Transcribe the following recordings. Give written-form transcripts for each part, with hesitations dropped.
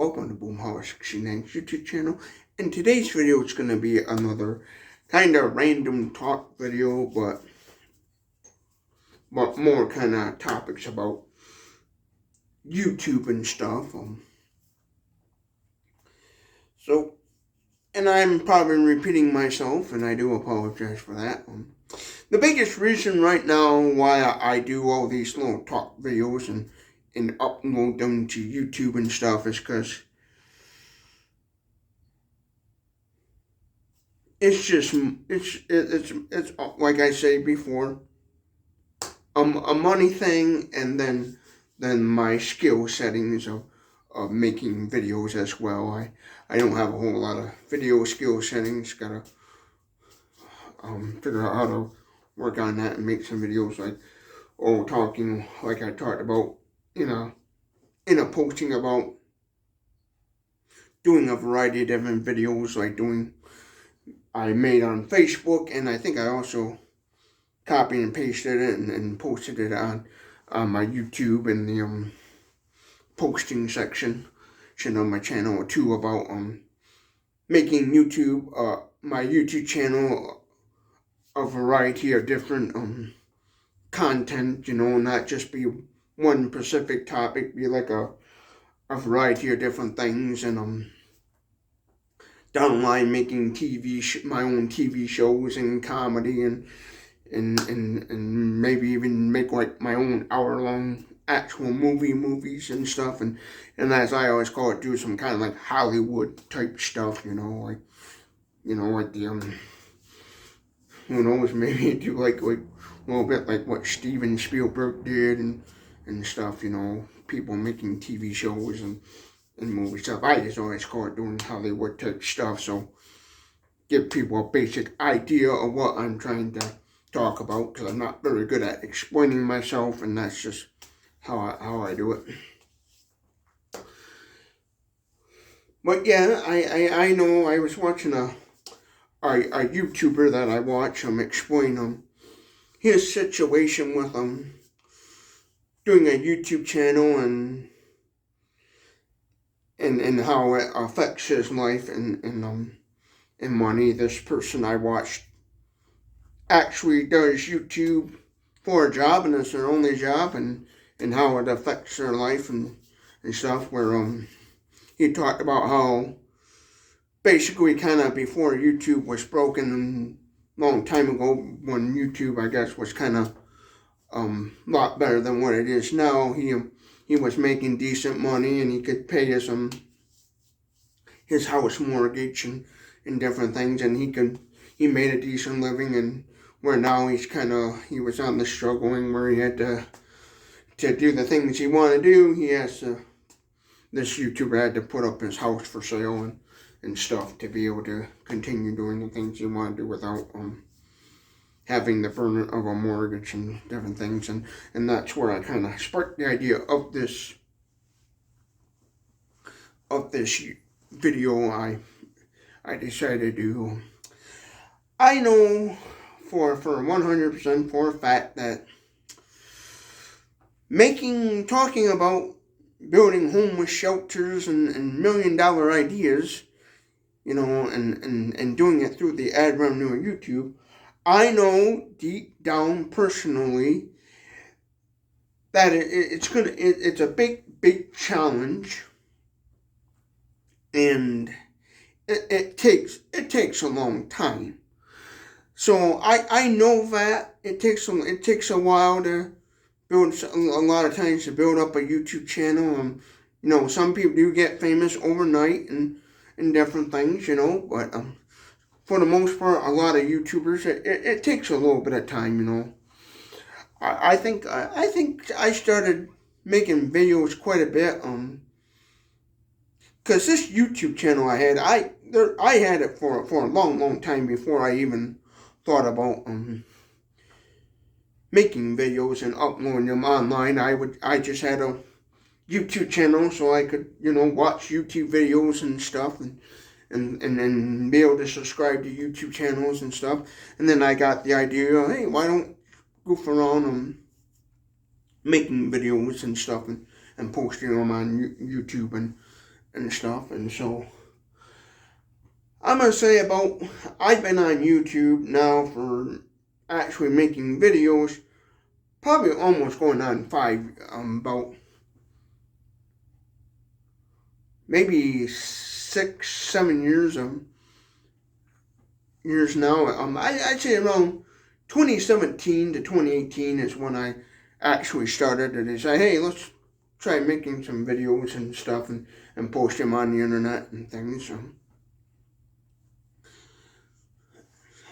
welcome to Boomhouse69's YouTube channel. In today's video, it's going to be another kind of random talk video, but more kind of topics about YouTube and stuff. And I'm probably repeating myself, and I do apologize for that. The biggest reason right now why I do all these little talk videos and upload them to YouTube and stuff is because it's like I say before, a money thing, and then my skill settings of making videos as well. I don't have a whole lot of video skill settings. Gotta figure out how to work on that and make some videos talking like I talked about in a posting about doing a variety of different videos I made on Facebook, and I think I also copied and pasted it and posted it on my YouTube in the posting section of my channel too, about making my YouTube channel a variety of different content, not just be one specific topic, be like a variety of different things, and down the line making my own TV shows and comedy and maybe even make like my own hour-long actual movies and stuff, and as I always call it, do some kind of like Hollywood type stuff, like the who knows, maybe do like a little bit like what Steven Spielberg did and stuff, people making TV shows and movie stuff. I just always call it doing Hollywood type stuff, so give people a basic idea of what I'm trying to talk about, because I'm not very good at explaining myself, and that's just how I do it. But yeah, I know I was watching a YouTuber that I watch explain his situation with doing a YouTube channel and how it affects his life and money. This person I watched actually does YouTube for a job, and it's their only job, and how it affects their life and stuff, where he talked about how basically kind of before YouTube was broken a long time ago, when YouTube, I guess, was kind of a lot better than what it is now, he was making decent money, and he could pay his house mortgage and different things, and he made a decent living, and where now he was on the struggling where he had to do the things he wanted to do. This YouTuber had to put up his house for sale and stuff to be able to continue doing the things he wanted to do without having the burden of a mortgage and different things, and that's where I kind of sparked the idea of this video I decided to do. I know for 100% for a fact that talking about building homeless shelters and million-dollar ideas, and doing it through the ad revenue of YouTube, I know deep down personally that it's a big challenge, and it takes a long time. So I know that it takes a while to build, a lot of times to build up a YouTube channel. Some people do get famous overnight and different things, but for the most part, a lot of YouTubers, it takes a little bit of time, I think I started making videos quite a bit, because this YouTube channel I had it for a long time before I even thought about making videos and uploading them online. I just had a YouTube channel so I could, watch YouTube videos and stuff, and be able to subscribe to YouTube channels and stuff. And then I got the idea, hey, why don't goof around making videos and stuff and posting them on YouTube and stuff. And so I'm going to say I've been on YouTube now for actually making videos, probably almost going on about maybe 6, 7 years now. I'd say around 2017 to 2018 is when I actually started to say, hey, let's try making some videos and stuff and post them on the internet and things.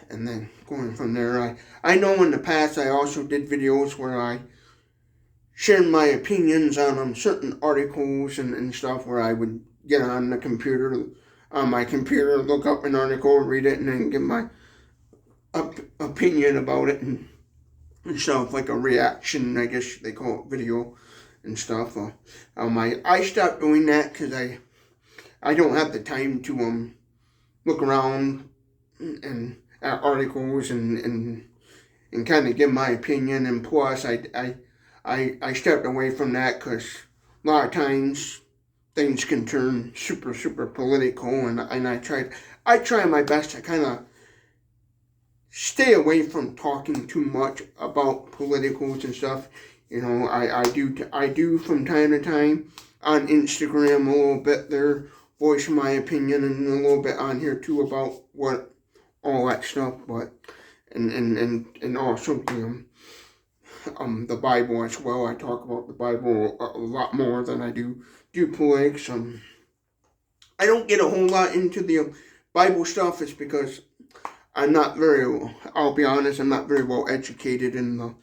And then going from there, I know in the past I also did videos where I shared my opinions on certain articles and stuff, where I would get on my computer, look up an article, read it, and then give my opinion about it and stuff, like a reaction, I guess they call it, video and stuff. I stopped doing that because I don't have the time to look around and at articles and kind of give my opinion. And plus, I stepped away from that because a lot of times things can turn super, super political, and I try my best to kind of stay away from talking too much about politicals and stuff. You know, I do from time to time on Instagram a little bit there, voice my opinion, and a little bit on here too about all that stuff, but and also the Bible as well. I talk about the Bible a lot more than I do politics. I don't get a whole lot into the Bible stuff. It's because I'll be honest, I'm not very well educated in the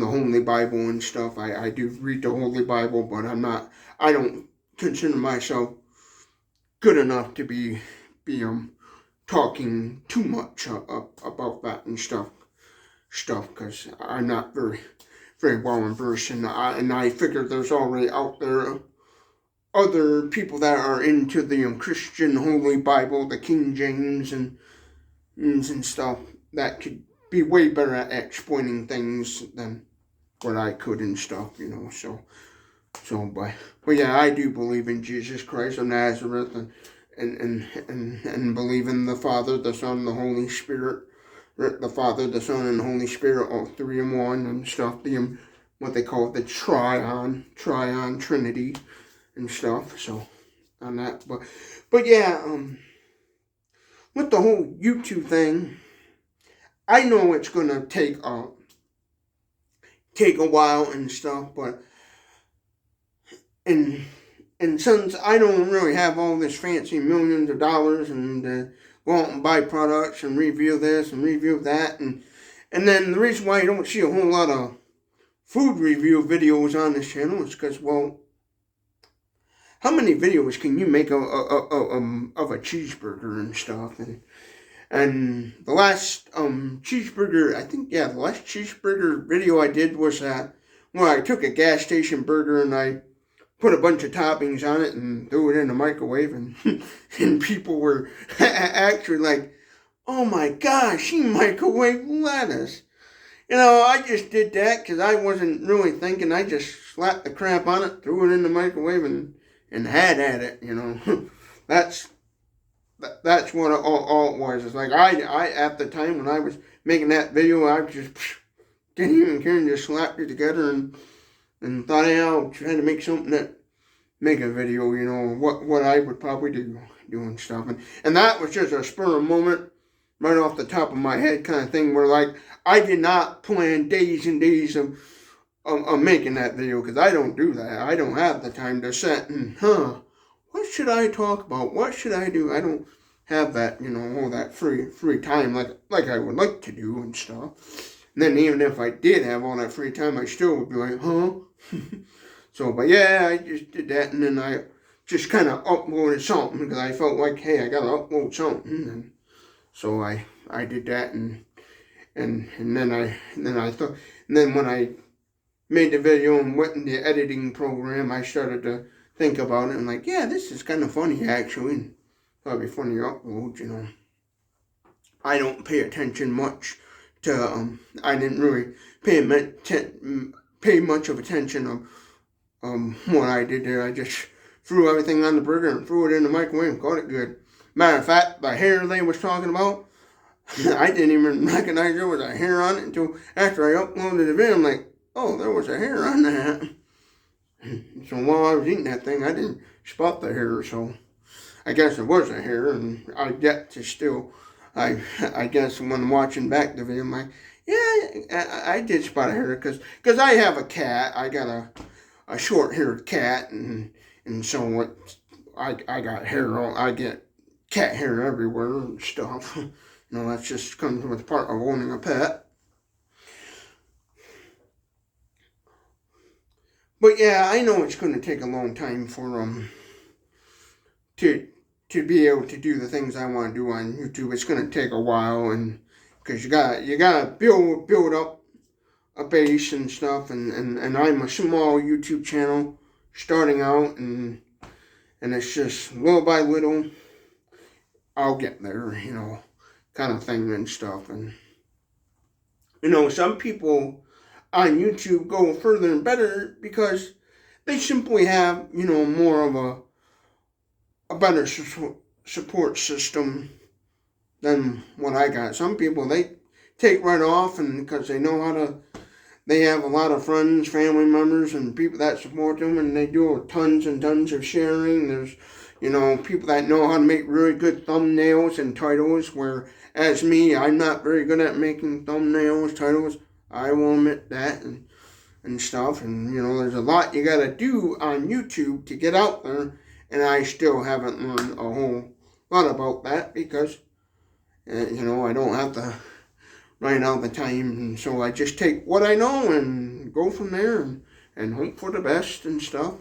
Holy Bible and stuff. I do read the Holy Bible, but I don't consider myself good enough to be talking too much about that and stuff, because I'm not very, very well versed, and I figure there's already out there other people that are into the Christian Holy Bible, the King James and stuff, that could be way better at explaining things than what I could and stuff, you know. But yeah, I do believe in Jesus Christ of Nazareth, and believe in the Father, the Son, the Holy Spirit. The Father, the Son, and the Holy Spirit, all three in one and stuff. What they call the Trion Trinity and stuff. So on that, but yeah, with the whole YouTube thing, I know it's gonna take a while and stuff, but and since I don't really have all this fancy millions of dollars and go out and buy products and review this and review that, and then the reason why you don't see a whole lot of food review videos on this channel is because, well, how many videos can you make of a cheeseburger and stuff? And the last cheeseburger, the last cheeseburger video I did was I took a gas station burger and I put a bunch of toppings on it and threw it in the microwave, and people were actually like, oh my gosh, she microwaved lettuce. You know, I just did that because I wasn't really thinking. I just slapped the crap on it, threw it in the microwave, and had at it, you know. That's what all it was. It's like, I at the time when I was making that video, I just didn't even care and just slapped it together and thought, hey, I'll try to make a video, you know, what I would probably do and stuff. And that was just a spur of moment, right off the top of my head kind of thing, where, like, I did not plan days and days of making that video, because I don't do that. I don't have the time to sit and, what should I talk about? What should I do? I don't have that, you know, all that free time like I would like to do and stuff. And then even if I did have all that free time, I still would be like, So, but yeah, I just did that, and then I just kind of uploaded something because I felt like, hey, I gotta upload something, and so I did that, and then I thought, and then when I made the video and went in the editing program, I started to think about it and, like, yeah, this is kind of funny actually, and probably funny to upload, you know. I don't pay attention much to I didn't really pay much of attention of what I did there. I just threw everything on the burger and threw it in the microwave and called it good. Matter of fact, the hair they was talking about, I didn't even recognize there was a hair on it until after I uploaded the video. I'm like, oh, there was a hair on that. So while I was eating that thing, I didn't spot the hair, so I guess there was a hair, and I get to still, I guess when watching back the video, I'm like, yeah, I did spot a hair, because I have a cat. I got a short-haired cat, and so I got hair all, I get cat hair everywhere and stuff. You know, that's just comes with part of owning a pet. But yeah, I know it's going to take a long time for to be able to do the things I want to do on YouTube. It's going to take a while, and because you gotta build up a base and stuff, and I'm a small YouTube channel starting out, and it's just little by little I'll get there, you know, kind of thing and stuff. And you know, some people on YouTube go further and better because they simply have, you know, more of a better support system than what I got. Some people, they take right off, and because they know how to, they have a lot of friends, family members, and people that support them, and they do tons and tons of sharing. There's, you know, people that know how to make really good thumbnails and titles, whereas me, I'm not very good at making thumbnails, titles. I will admit that, and stuff. And, you know, there's a lot you got to do on YouTube to get out there, and I still haven't learned a whole lot about that because, you know, I don't have to write out the time, and so I just take what I know and go from there and hope for the best and stuff.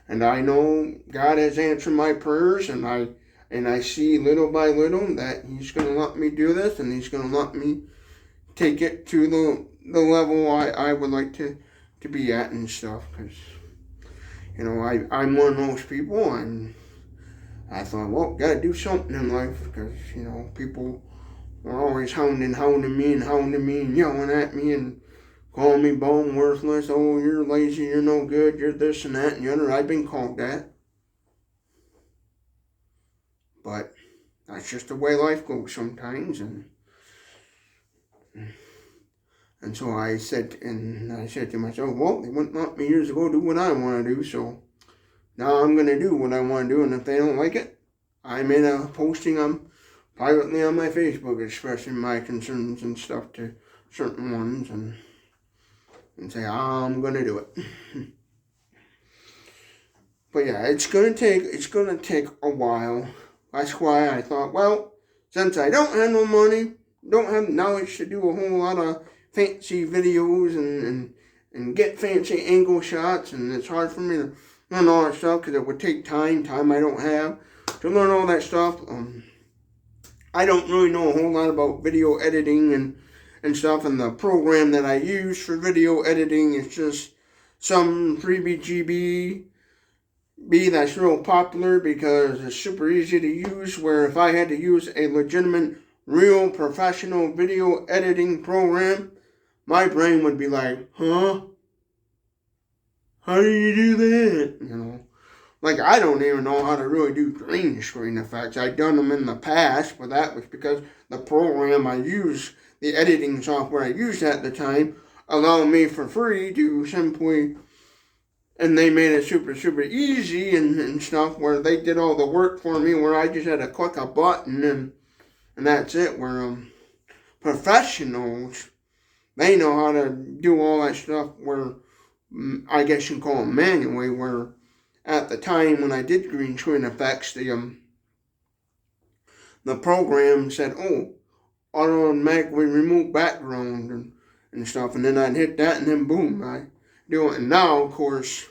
And I know God has answered my prayers, and I see little by little that He's going to let me do this, and He's going to let me take it to the level I would like to be at and stuff. Because, you know, I'm one of those people, and I thought, well, gotta do something in life, because, you know, people were always hounding me and yelling at me and calling me bum, worthless. Oh, you're lazy, you're no good, you're this and that and the other. I've been called that. But that's just the way life goes sometimes, and so I said to myself, well, they wouldn't let me years ago do what I want to do, so now I'm going to do what I want to do, and if they don't like it, I made a posting privately on my Facebook expressing my concerns and stuff to certain ones, and say, I'm going to do it. But yeah, it's going to take a while. That's why I thought, well, since I don't have no money, don't have knowledge to do a whole lot of fancy videos and get fancy angle shots, and it's hard for me to learn all that stuff because it would take time I don't have to learn all that stuff. I don't really know a whole lot about video editing and stuff, and the program that I use for video editing is just some 3BGB that's real popular because it's super easy to use, where if I had to use a legitimate, real professional video editing program, my brain would be like, huh? How do you do that? You know, like I don't even know how to really do green screen effects. I've done them in the past, but that was because the program I use, the editing software I used at the time, allowed me for free to simply, and they made it super, super easy and stuff, where they did all the work for me, where I just had to click a button and that's it. Where professionals, they know how to do all that stuff, where I guess you can call it manually, where at the time when I did green screen effects, the program said, oh, automatically remove background and stuff, and then I'd hit that, and then boom, I do it. And now, of course,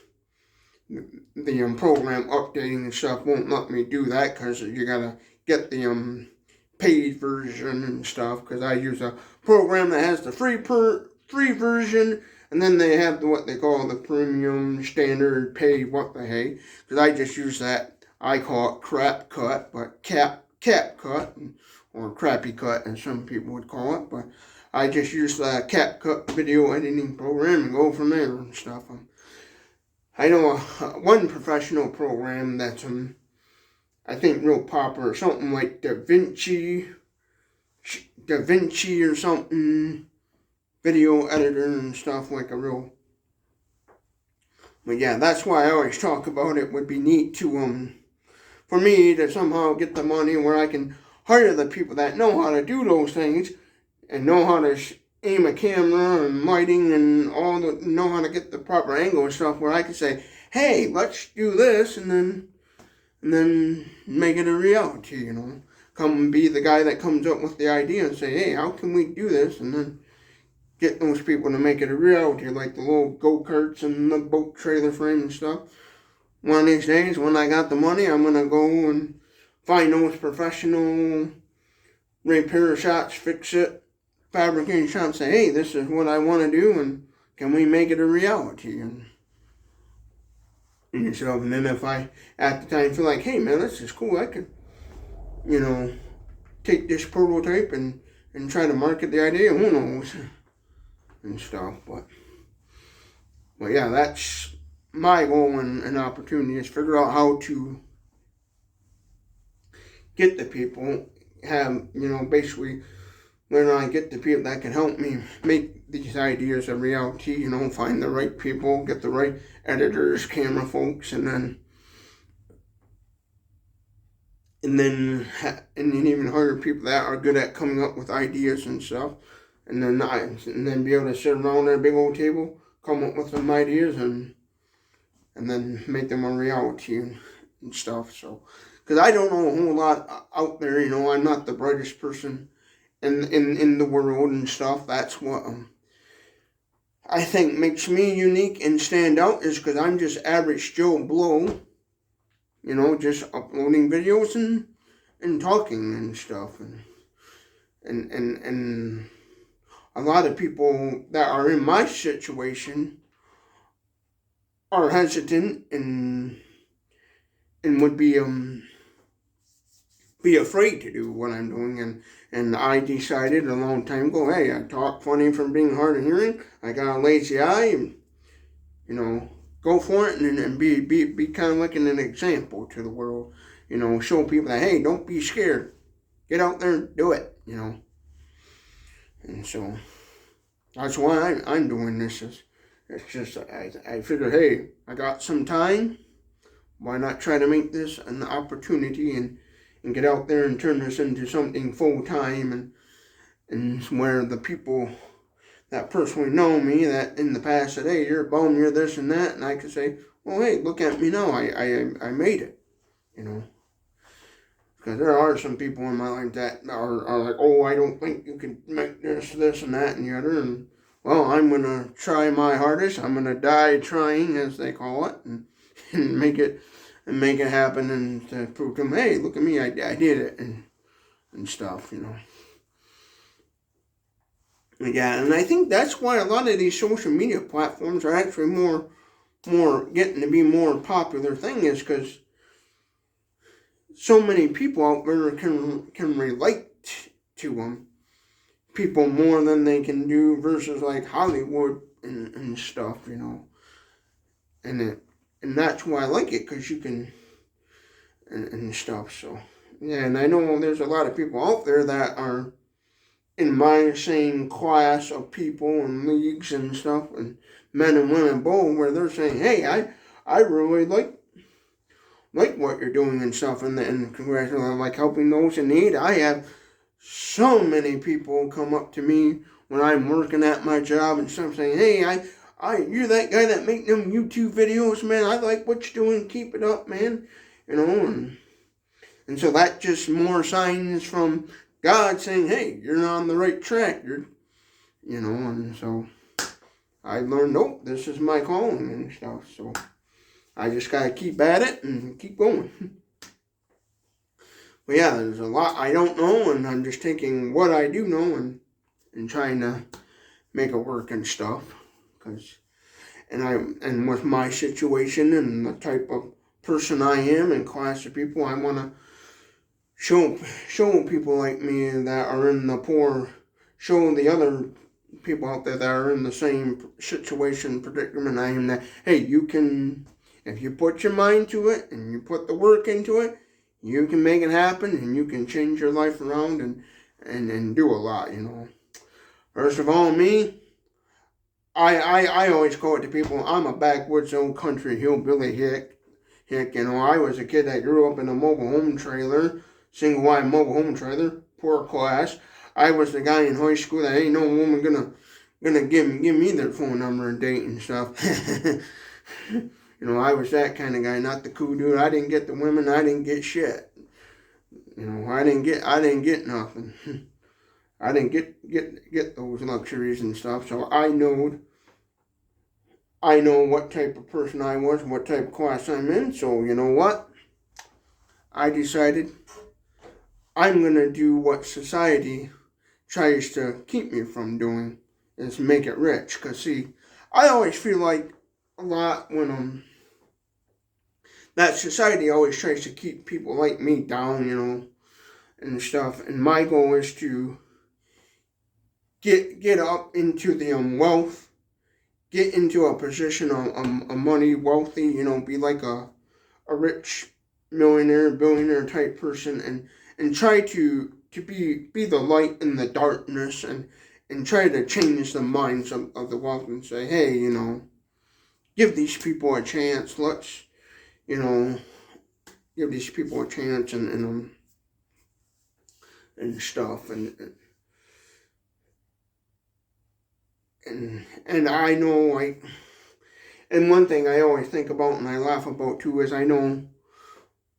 the program updating and stuff won't let me do that, because you gotta get the paid version and stuff, because I use a program that has the free version, and then they have what they call the premium, standard, paid, what the hey, because I just use that, I call it crap cut, but cap cut, or crappy cut as some people would call it, but I just use the CapCut video editing program and go from there and stuff. I know one professional program that's I think real popular, something like Da Vinci or something, video editor and stuff, like a real. But yeah, that's why I always talk about it. Would be neat to for me to somehow get the money where I can hire the people that know how to do those things and know how to aim a camera and lighting and know how to get the proper angle and stuff, where I can say, hey, let's do this, and then make it a reality, you know. Come and be the guy that comes up with the idea and say, hey, how can we do this? And then get those people to make it a reality, like the little go-karts and the boat trailer frame and stuff. One of these days, when I got the money, I'm going to go and find those professional repair shops, fix it, fabricating shops, say, hey, this is what I want to do, and can we make it a reality? And yourself, and then if I, at the time, feel like, hey, man, this is cool, I could, you know, take this prototype and try to market the idea, who knows, and stuff, but yeah, that's my goal and opportunity, is figure out how to get the people, have, you know, basically learn how to get the people that can help me make these ideas a reality, you know, find the right people, get the right editors, camera folks, and then even hire people that are good at coming up with ideas and stuff, and then be able to sit around at a big old table, come up with some ideas, and then make them a reality and stuff. So, because I don't know a whole lot out there, you know, I'm not the brightest person in the world and stuff. That's what I think makes me unique and stand out, is because I'm just average Joe Blow, you know, just uploading videos and talking and stuff, and a lot of people that are in my situation are hesitant and would be afraid to do what I'm doing, and I decided a long time ago, hey, I talk funny from being hard of hearing, I got a lazy eye, and, you know, go for it, and be kind of like an example to the world, you know, show people that, hey, don't be scared, get out there and do it, you know, and so that's why I'm doing this. It's just, I figured, hey, I got some time, why not try to make this an opportunity and get out there and turn this into something full-time, and where the people that personally know me, that in the past said, hey, you're a bum, you're this and that, and I could say, well, hey, look at me now, I made it, you know. Because there are some people in my life that are like, oh, I don't think you can make this, and that, and the other, and, well, I'm going to try my hardest, I'm going to die trying, as they call it, and make it happen, and to prove to them, hey, look at me, I did it, and stuff, you know. Yeah, and I think that's why a lot of these social media platforms are actually more getting to be more popular thing, is because so many people out there can relate to them, people more than they can do versus like Hollywood and stuff, you know, and that's why I like it, because you can and stuff. So yeah, and I know there's a lot of people out there that are in my same class of people and leagues and stuff, and men and women both, where they're saying, hey, I really like what you're doing and stuff, and congratulations, like helping those in need. I have so many people come up to me when I'm working at my job and stuff, saying, hey, you're that guy that make them YouTube videos, man, I like what you're doing, keep it up, man, you know, and so that just more signs from God saying, hey, you're on the right track, you know, and so I learned, nope, this is my calling and stuff, so I just gotta keep at it and keep going. But yeah, there's a lot I don't know, and I'm just taking what I do know and trying to make it work and stuff, and with my situation and the type of person I am and class of people, I want to show people like me that are in the poor, show the other people out there that are in the same situation, predicament I am, that, hey, you can, if you put your mind to it and you put the work into it, you can make it happen and you can change your life around and do a lot, you know. First of all, me, I always call it to people, I'm a backwoods old country hillbilly hick. You know, I was a kid that grew up in a mobile home trailer, single wide mobile home trailer, poor class. I was the guy in high school that ain't no woman gonna give me their phone number and date and stuff. You know, I was that kind of guy, not the cool dude. I didn't get the women, I didn't get shit. You know, I didn't get nothing. I didn't get those luxuries and stuff. So I know what type of person I was, what type of class I'm in. So you know what? I decided I'm gonna do what society tries to keep me from doing, is make it rich. Cause see, I always feel like a lot when that society always tries to keep people like me down, you know, and stuff. And my goal is to get up into the wealth, get into a position of money, wealthy, you know, be like a rich millionaire, billionaire type person, and try to be the light in the darkness, and try to change the minds of the wealth and say, hey, you know, give these people a chance. Let's, you know, give these people a chance and stuff and I know, like, and one thing I always think about and I laugh about too is I know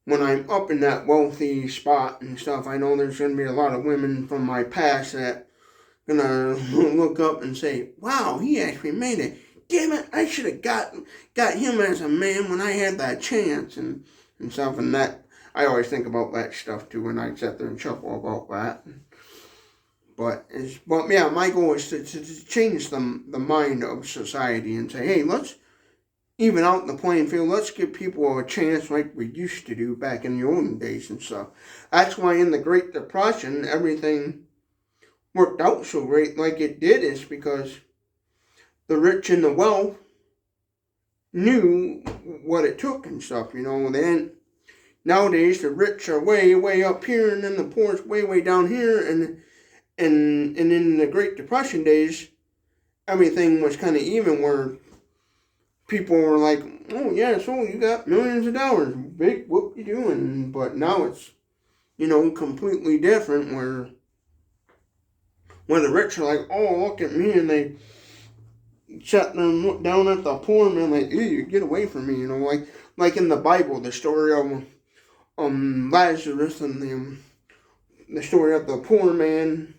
when I'm up in that wealthy spot and stuff, I know there's gonna be a lot of women from my past that gonna look up and say, wow, he actually made it. Damn it, I should have got him as a man when I had that chance and stuff. And that, I always think about that stuff too, and I sit there and chuckle about that. But yeah, my goal is to change the mind of society and say, hey, let's even out in the playing field, let's give people a chance like we used to do back in the olden days and stuff. That's why in the Great Depression, everything worked out so great like it did, is because the rich and the wealth knew what it took and stuff, you know. Then nowadays the rich are way up here, and then the poor is way down here, and in the Great Depression days, everything was kind of even, where people were like, oh yeah, so you got millions of dollars, big, what you doing? But now it's, you know, completely different, where the rich are like, oh, look at me, and they shut them, look down at the poor man like, ew, get away from me, you know, like in the Bible, the story of Lazarus, and the story of the poor man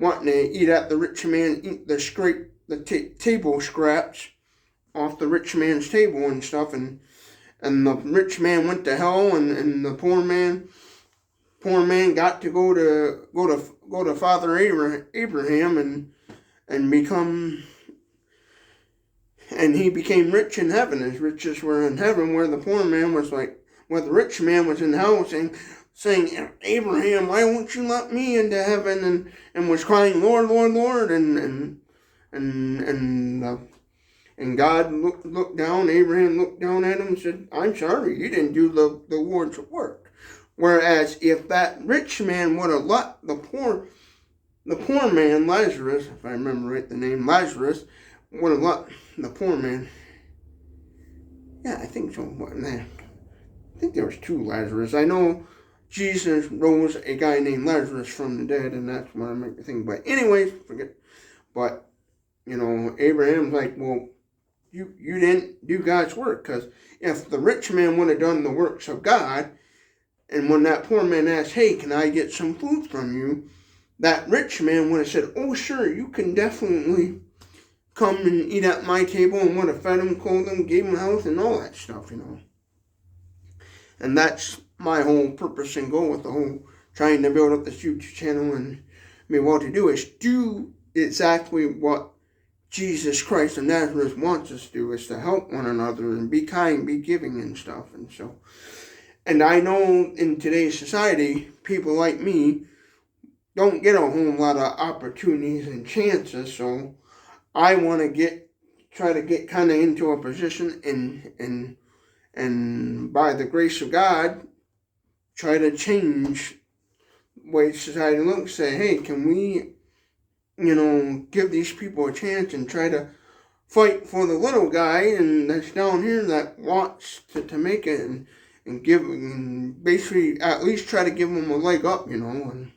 wanting to eat at the rich man, eat the table scraps off the rich man's table and stuff, and the rich man went to hell, and the poor man got to go to Father Abraham and become, and he became rich in heaven. His riches were in heaven, where the poor man was like, where the rich man was in hell, saying, Abraham, why won't you let me into heaven? And was crying, Lord, Lord, Lord, and God looked down. Abraham looked down at him and said, I'm sorry, you didn't do the Lord's work. Whereas if that rich man would have let the poor man, Lazarus, if I remember right the name, Lazarus, would have let the poor man, yeah, I think so. I think there was two Lazarus. I know Jesus rose a guy named Lazarus from the dead, and that's what I make me think. But anyways, forget. But, you know, Abraham's like, well, you didn't do God's work, because if the rich man would have done the works of God, and when that poor man asked, hey, can I get some food from you, that rich man would have said, oh, sure, you can definitely come and eat at my table, and would have fed him, clothed him, gave him health, and all that stuff, you know. And that's my whole purpose and goal with the whole trying to build up this YouTube channel and be well to do, is do exactly what Jesus Christ of Nazareth wants us to do, is to help one another and be kind, be giving and stuff. And so, and I know in today's society, people like me don't get a whole lot of opportunities and chances. So I want to try to get kind of into a position and by the grace of God, try to change the way society looks. Say, hey, can we, give these people a chance and try to fight for the little guy and that's down here that wants to make it and give, and basically at least try to give them a leg up, and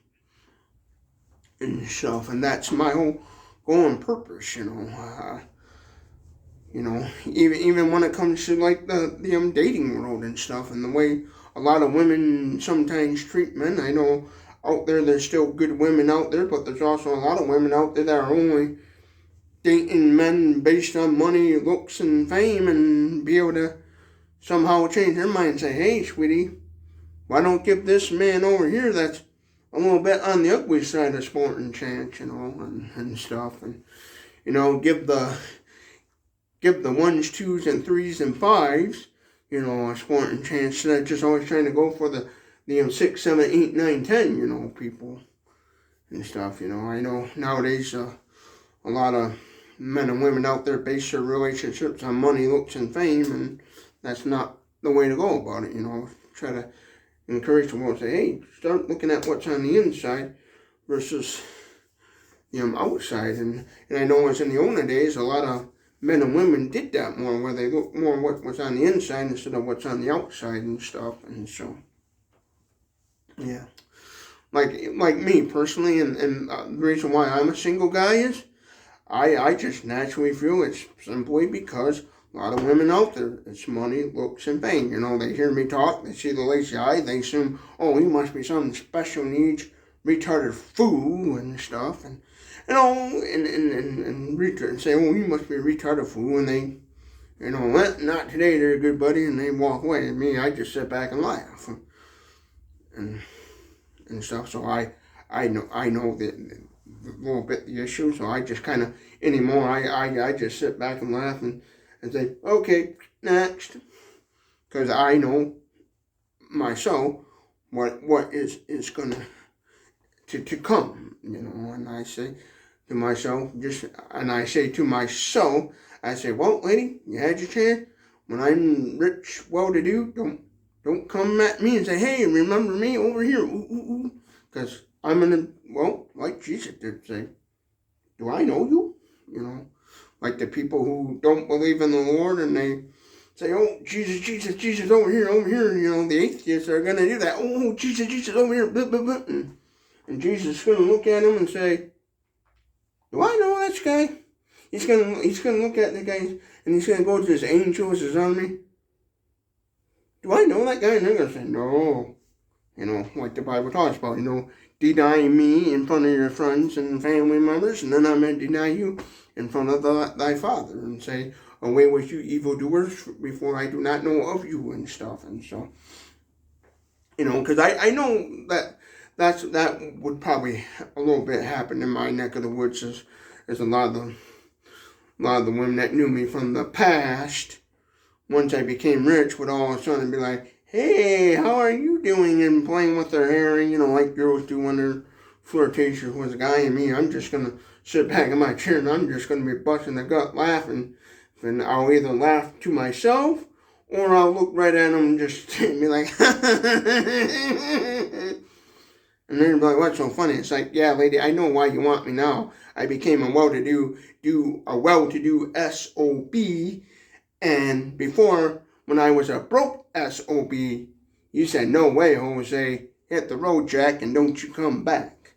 stuff. And that's my whole goal and purpose, even when it comes to like the dating world and stuff, and the way a lot of women sometimes treat men. I know out there's still good women out there, but there's also a lot of women out there that are only dating men based on money, looks, and fame, and be able to somehow change their mind and say, hey, sweetie, why don't give this man over here that's a little bit on the ugly side of sporting chance, and stuff, and, give the 1s, 2s, and 3s, and 5s, a sporting chance, instead of just always trying to go for the 6, 7, 8, 9, 10, people and stuff, I know nowadays a lot of men and women out there base their relationships on money, looks, and fame, and that's not the way to go about it, Try to encourage them to say, hey, start looking at what's on the inside versus outside. And I know as in the older days, a lot of men and women did that more, where they looked more what was on the inside instead of what's on the outside and stuff. And so, yeah. Like me personally, and the reason why I'm a single guy is I just naturally feel it's simply because a lot of women out there, it's money, looks, and fame. They hear me talk, they see the lazy eye, they assume, oh, he must be some special needs, retarded fool and stuff, and say, oh, you must be a retarded fool, and they, not today, they're a good buddy, and they walk away. And me, I just sit back and laugh, and stuff. So I know the little bit the issue, so I just kind of anymore I just sit back and laugh and say, okay, next, because I know myself what is gonna to come, and I say to myself, I say, well, lady, you had your chance. When I'm rich, well-to-do, don't come at me and say, hey, remember me over here, because I'm gonna, like Jesus did say, do I know you? Like the people who don't believe in the Lord and they say, oh, Jesus, over here, the atheists are going to do that. Oh, Jesus, over here, blah, blah, blah. And Jesus is going to look at him and say, do I know this guy? He's going to look at the guy and he's going to go to his angels, his army. Do I know that guy? And they're going to say, no. Like the Bible talks about, deny me in front of your friends and family members, and then I'm going to deny you in front of thy Father, and say, away with you evildoers, before I do not know of you, and stuff. And so, because I know that would probably a little bit happen in my neck of the woods, as a lot of the women that knew me from the past, once I became rich, would all of a sudden be like, hey, how are you doing? And playing with their hair, like girls do when they're flirtatious with a guy. And me, I'm just going to sit back in my chair and I'm just going to be busting the gut laughing. And I'll either laugh to myself or I'll look right at them and just be like, and they're like, what's so funny? It's like, yeah, lady, I know why you want me now. I became a well-to-do SOB, and before, when I was a broke SOB, you said, no way, Jose, hit the road, Jack, and don't you come back.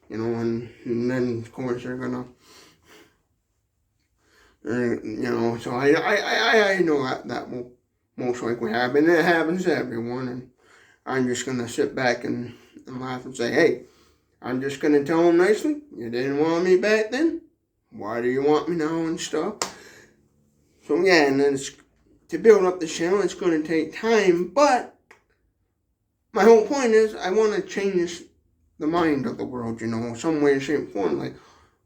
And then, of course, they're gonna, so I know that will most likely happen. It happens to everyone, and I'm just gonna sit back and laugh and say, hey, I'm just gonna tell them nicely, you didn't want me back then, why do you want me now and stuff. So yeah, and then to build up the channel, it's going to take time, but my whole point is I want to change the mind of the world, some way, shape, form,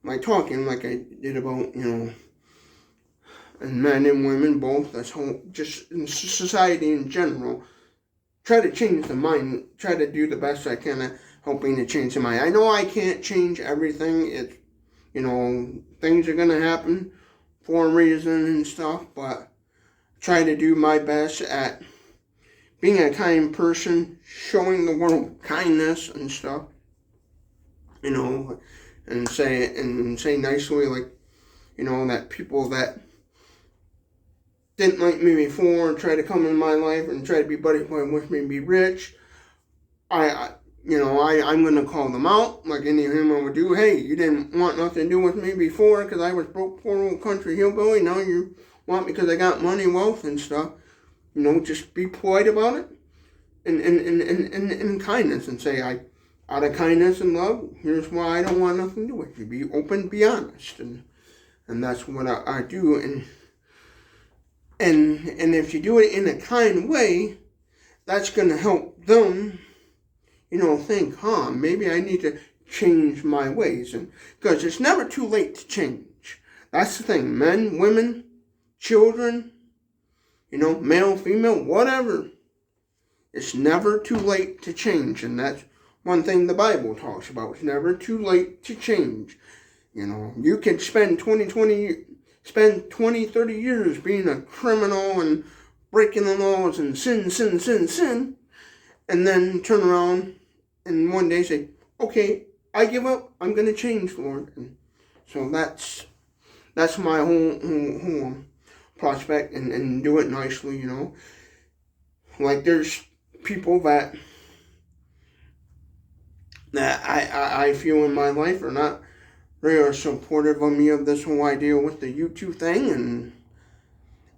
like talking like I did about, and men and women both, that's whole, just in society in general, try to change the mind, try to do the best I can helping to change somebody. I know I can't change everything. It's, things are going to happen for a reason and stuff, but try to do my best at being a kind person, showing the world kindness and stuff, and say nicely, like, that people that didn't like me before try to come in my life and try to be buddy with me and be rich. I'm going to call them out like any human would do. Hey, you didn't want nothing to do with me before because I was broke, poor old country hillbilly. Now you want me because I got money, wealth, and stuff. Just be polite about it and kindness and say, out of kindness and love, here's why I don't want nothing to do with you. Be open, be honest. And that's what I do. And if you do it in a kind way, that's going to help them, think, maybe I need to change my ways. And because it's never too late to change. That's the thing. Men, women, children, male, female, whatever. It's never too late to change. And that's one thing the Bible talks about. It's never too late to change. You could spend 20, 30 years being a criminal and breaking the laws and sin, and then turn around and one day say, okay, I give up, I'm going to change, Lord. And so that's my whole prospect, and do it nicely, Like there's people that I feel in my life are not very supportive of me of this whole idea with the YouTube thing,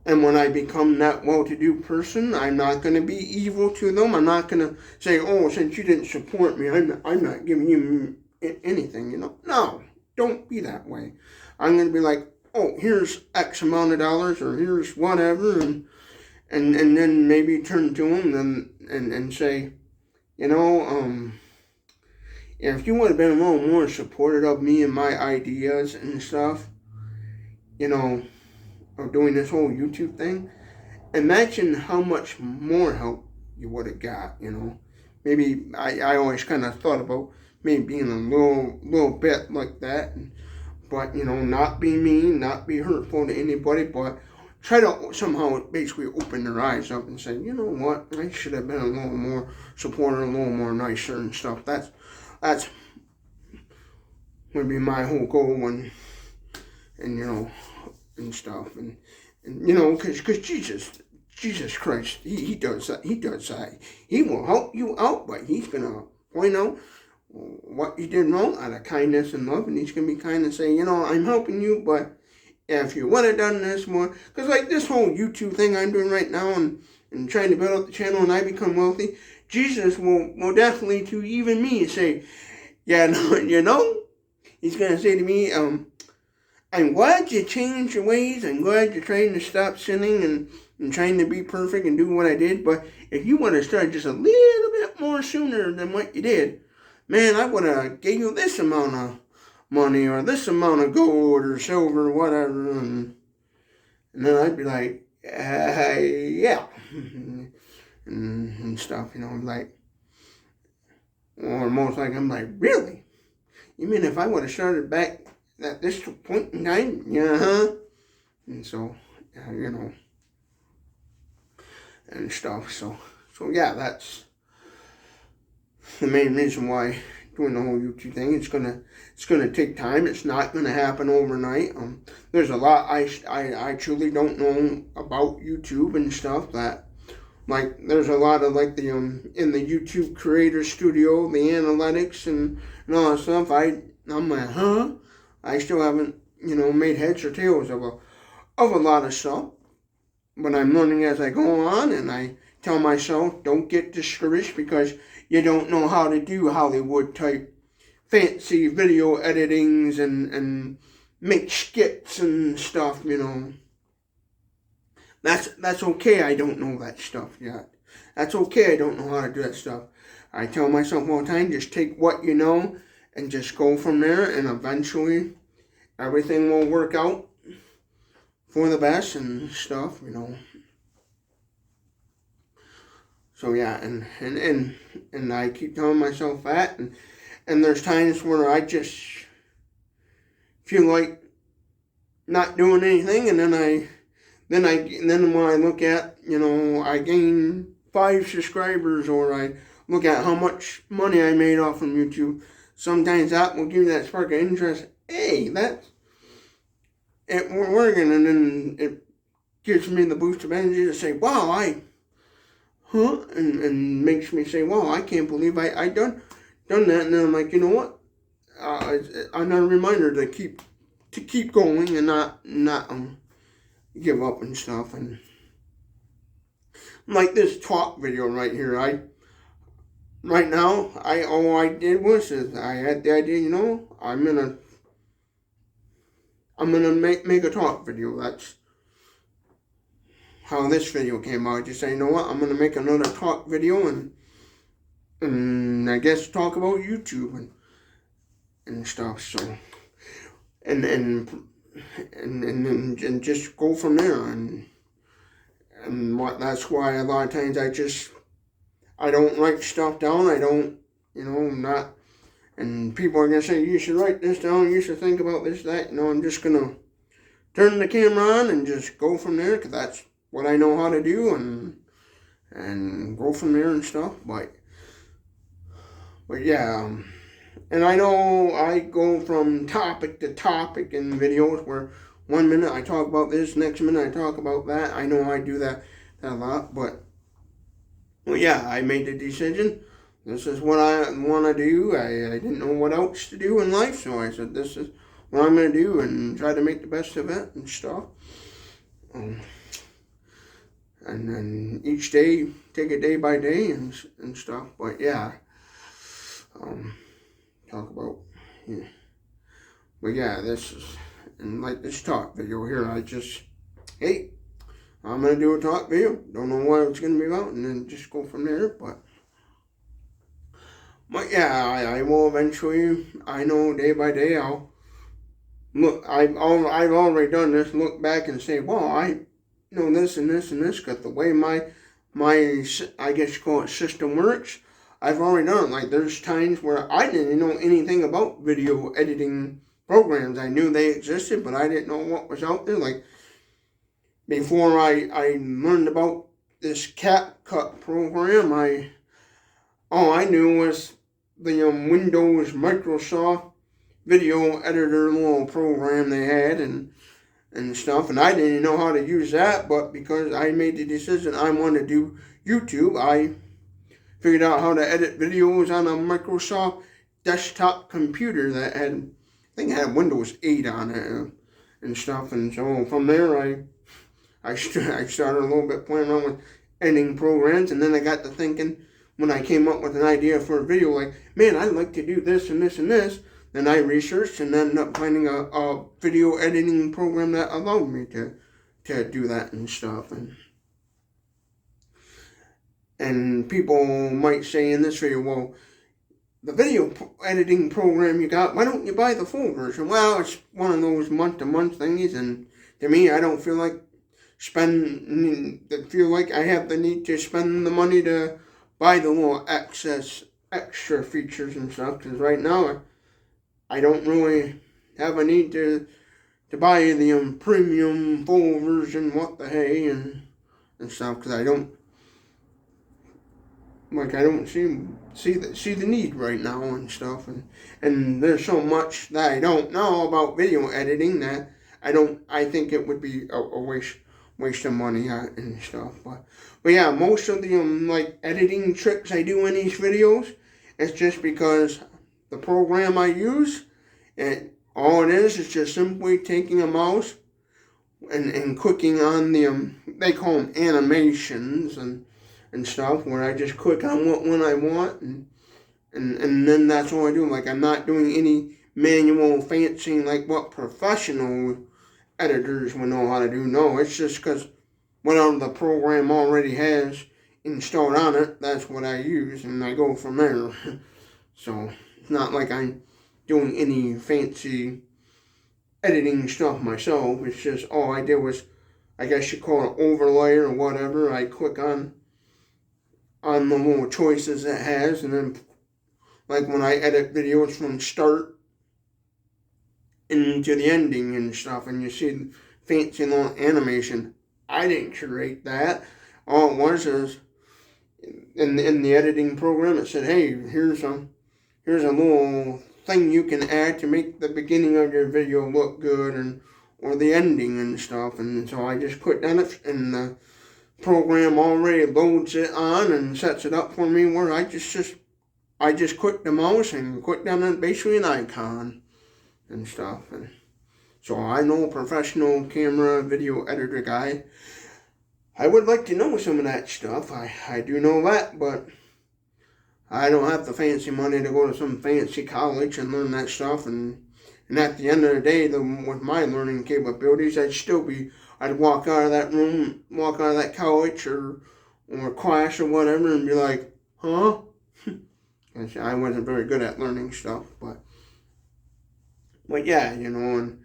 and when I become that well-to-do person, I'm not going to be evil to them. I'm not going to say, oh, since you didn't support me, I'm not giving you anything, No, don't be that way. I'm going to be like, oh, here's X amount of dollars, or here's whatever, and then maybe turn to them and say, if you would have been a little more supportive of me and my ideas and stuff, of doing this whole YouTube thing, imagine how much more help you would have got, Maybe I always kind of thought about maybe being a little bit like that, but, not be mean, not be hurtful to anybody, but try to somehow basically open their eyes up and say, you know what, I should have been a little more supportive, a little more nicer and stuff. That's would be my whole goal, and and stuff, and because Jesus Christ, he does that. He will help you out, but he's gonna point out what you did wrong out of kindness and love, and he's gonna be kind and say, I'm helping you, but if you would have done this more, because like this whole YouTube thing I'm doing right now, and trying to build up the channel, and I become wealthy, Jesus will definitely to even me say, yeah, no, he's gonna say to me, I'm glad you changed your ways. I'm glad you're trying to stop sinning and trying to be perfect and do what I did. But if you would have started just a little bit more sooner than what you did, man, I would have gave you this amount of money or this amount of gold or silver or whatever. And then I'd be like, yeah. and stuff, like, or most like, I'm like, really? You mean if I would have started back at this point in time, and so, and stuff, so yeah, that's the main reason why doing the whole YouTube thing. It's gonna take time. It's not gonna happen overnight. There's a lot I truly don't know about YouTube and stuff, that like there's a lot of like the in the YouTube creator studio, the analytics and all that stuff. I'm like, I still haven't, made heads or tails of a lot of stuff, but I'm learning as I go on, and I tell myself, don't get discouraged because you don't know how to do Hollywood type fancy video editings and make skits and stuff, That's okay, I don't know that stuff yet. That's okay, I don't know how to do that stuff. I tell myself all the time, just take what you know and just go from there, and eventually everything will work out for the best and stuff, So yeah, and I keep telling myself that, and there's times where I just feel like not doing anything, and then when I look at, I gain 5 subscribers, or I look at how much money I made off from YouTube, sometimes that will give me that spark of interest. Hey, we're working, and then it gives me the boost of energy to say, wow, and makes me say, wow, I can't believe I done that. And then I'm like, you know what? Another reminder to keep going and not give up and stuff. And like this talk video right here, right now, all I did was I had the idea, I'm gonna make a talk video. That's how this video came out. Just say, you know what, I'm gonna make another talk video, and I guess talk about YouTube and stuff. So and just go from there, and that's why a lot of times I don't write stuff down. I don't, not, and people are gonna say, you should write this down, you should think about this, that. I'm just gonna turn the camera on and just go from there, because that's what I know how to do, and go from there and stuff. But yeah, and I know I go from topic to topic in videos, where 1 minute I talk about this, next minute I talk about that. I know I do that a lot, but well, yeah, I made the decision. This is what I want to do. I didn't know what else to do in life, so I said, this is what I'm going to do, and try to make the best of it and stuff. And then each day, take it day by day and stuff. But yeah, talk about, yeah. But yeah, this is, and like this talk video here, hey, I'm going to do a talk video. Don't know what it's going to be about, and then just go from there. But yeah, I will eventually, I know day by day, I've already done this, look back and say, well, I know this and this and this, because the way my I guess you call it, system works, I've already done it. Like, there's times where I didn't know anything about video editing programs. I knew they existed, but I didn't know what was out there. Like, before I learned about this CapCut program, all I knew was the Windows Microsoft video editor little program they had, and stuff, and I didn't know how to use that. But because I made the decision I wanted to do YouTube, I figured out how to edit videos on a Microsoft desktop computer that I think it had Windows 8 on it and stuff. And so from there, I started a little bit playing around with editing programs, and then I got to thinking, when I came up with an idea for a video, like, man, I'd like to do this and this and this. Then I researched and ended up finding a video editing program that allowed me to do that and stuff. And people might say in this video, well, the video editing program you got, why don't you buy the full version? Well, it's one of those month-to-month thingies, and to me, I don't feel like I have the need to spend the money to buy the little extra features and stuff, because right now I don't really have a need to buy the premium full version, what the hey, and stuff, because I don't see the need right now and stuff, and there's so much that I don't know about video editing that I think it would be a waste of money and stuff. But yeah, most of the like editing tricks I do in these videos, it's just because the program I use, and all it is just simply taking a mouse and clicking on the they call them animations and stuff, where I just click on what one I want, and then that's all I do. Like, I'm not doing any manual fancy like what professional editors would know how to do. No, it's just because whatever the program already has installed on it, that's what I use, and I go from there. So it's not like I'm doing any fancy editing stuff myself. It's just all I did was, I guess you call it overlay or whatever. I click on on the little choices it has, and then like when I edit videos from start into the ending and stuff, and you see fancy little animation. I didn't create that. All it was is in the editing program, it said, "Hey, here's a little thing you can add to make the beginning of your video look good, and or the ending and stuff." And so I just clicked on it, and the program already loads it on and sets it up for me where I just click the mouse and click on it, basically an icon and stuff. And so I know a professional camera video editor guy. I would like to know some of that stuff. I do know that, but I don't have the fancy money to go to some fancy college and learn that stuff. And at the end of the day, with my learning capabilities, I'd walk out of that room, walk out of that college or class or whatever and be like, huh? I wasn't very good at learning stuff, but yeah, and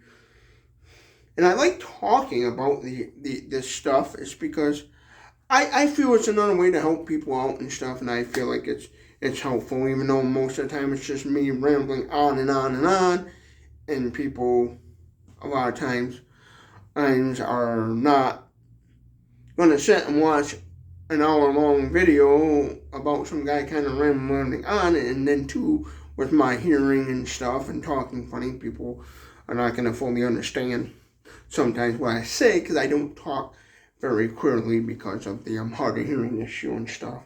I like talking about this stuff. It's because I feel it's another way to help people out and stuff, and I feel like it's helpful, even though most of the time it's just me rambling on and on and on, and people a lot of times are not going to sit and watch an hour-long video about some guy kind of rambling on, and then too, with my hearing and stuff and talking funny, people are not going to fully understand sometimes what I say, because I don't talk very clearly because of the hard of hearing issue and stuff.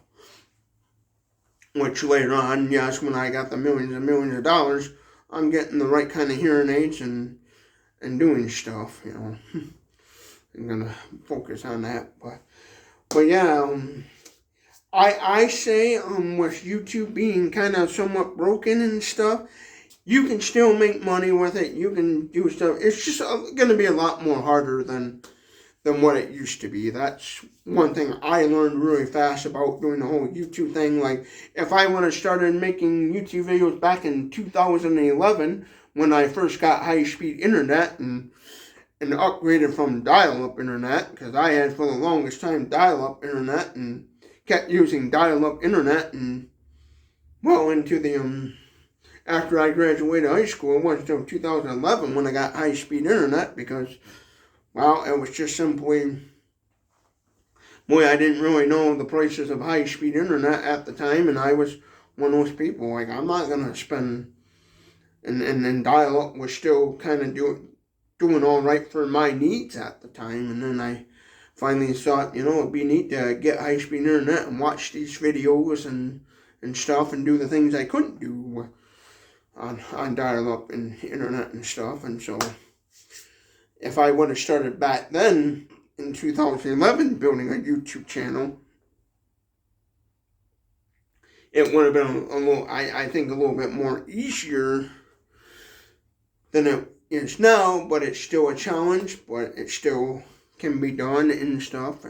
Which later on, yes, when I got the millions and millions of dollars, I'm getting the right kind of hearing aids and doing stuff, I'm going to focus on that, but yeah, I say with YouTube being kind of somewhat broken and stuff, you can still make money with it. You can do stuff. It's just going to be a lot more harder than what it used to be. That's one thing I learned really fast about doing the whole YouTube thing. Like, if I would have started making YouTube videos back in 2011, when I first got high-speed internet and upgraded from dial-up internet, because I had for the longest time dial-up internet and kept using dial-up internet, and well into the after I graduated high school, it wasn't until 2011 when I got high-speed internet, because well, it was just simply, boy, I didn't really know the prices of high-speed internet at the time, and I was one of those people, like, I'm not going to spend, and dial-up was still kind of doing all right for my needs at the time, and then I finally thought, it'd be neat to get high-speed internet and watch these videos and stuff and do the things I couldn't do on dial-up and internet and stuff. And so if I would have started back then in 2011 building a YouTube channel, it would have been a little, I think, a little bit more easier than it is now, but it's still a challenge, but it still can be done and stuff.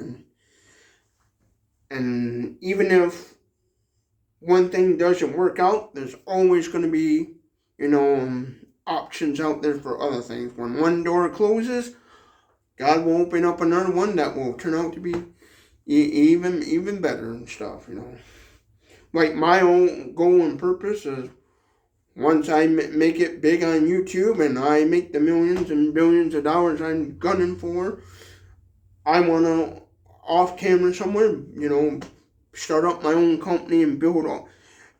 And even if one thing doesn't work out, there's always going to be, options out there for other things. When one door closes, God will open up another one that will turn out to be even better and stuff, Like, my own goal and purpose is, once I make it big on YouTube and I make the millions and billions of dollars I'm gunning for, I want to, off camera somewhere, start up my own company and build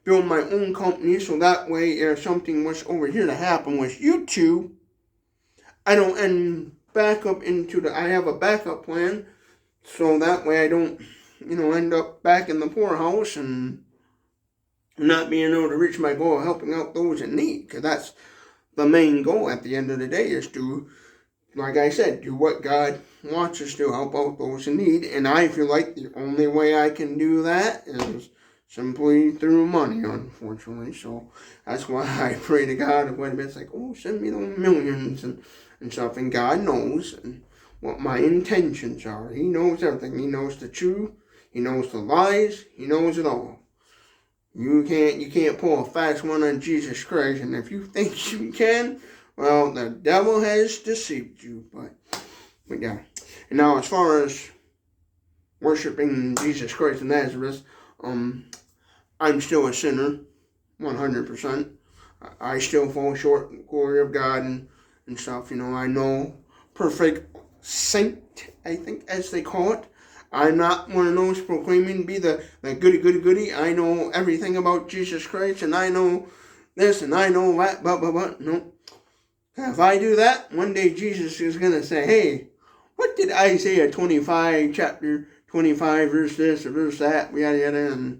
my own company, so that way if something was over here to happen with YouTube, I don't end back up I have a backup plan, so that way I don't, end up back in the poorhouse and not being able to reach my goal of helping out those in need, because that's the main goal at the end of the day, is to, like I said, do what God wants us to, help out those in need. And I feel like the only way I can do that is simply through money, unfortunately. So that's why I pray to God quite a bit. It's like, send me those millions and stuff. And God knows what my intentions are. He knows everything. He knows the truth. He knows the lies. He knows it all. You can't pull a fast one on Jesus Christ. And if you think you can, well, the devil has deceived you. But yeah. And now, as far as worshiping Jesus Christ of Nazareth, I'm still a sinner, 100%. I still fall short of the glory of God and stuff. I know perfect saint, I think, as they call it. I'm not one of those proclaiming to be the goody. I know everything about Jesus Christ, and I know this, and I know that, but. No. If I do that, one day Jesus is going to say, hey, what did Isaiah 25, chapter 25, verse this or verse that, yada, yada,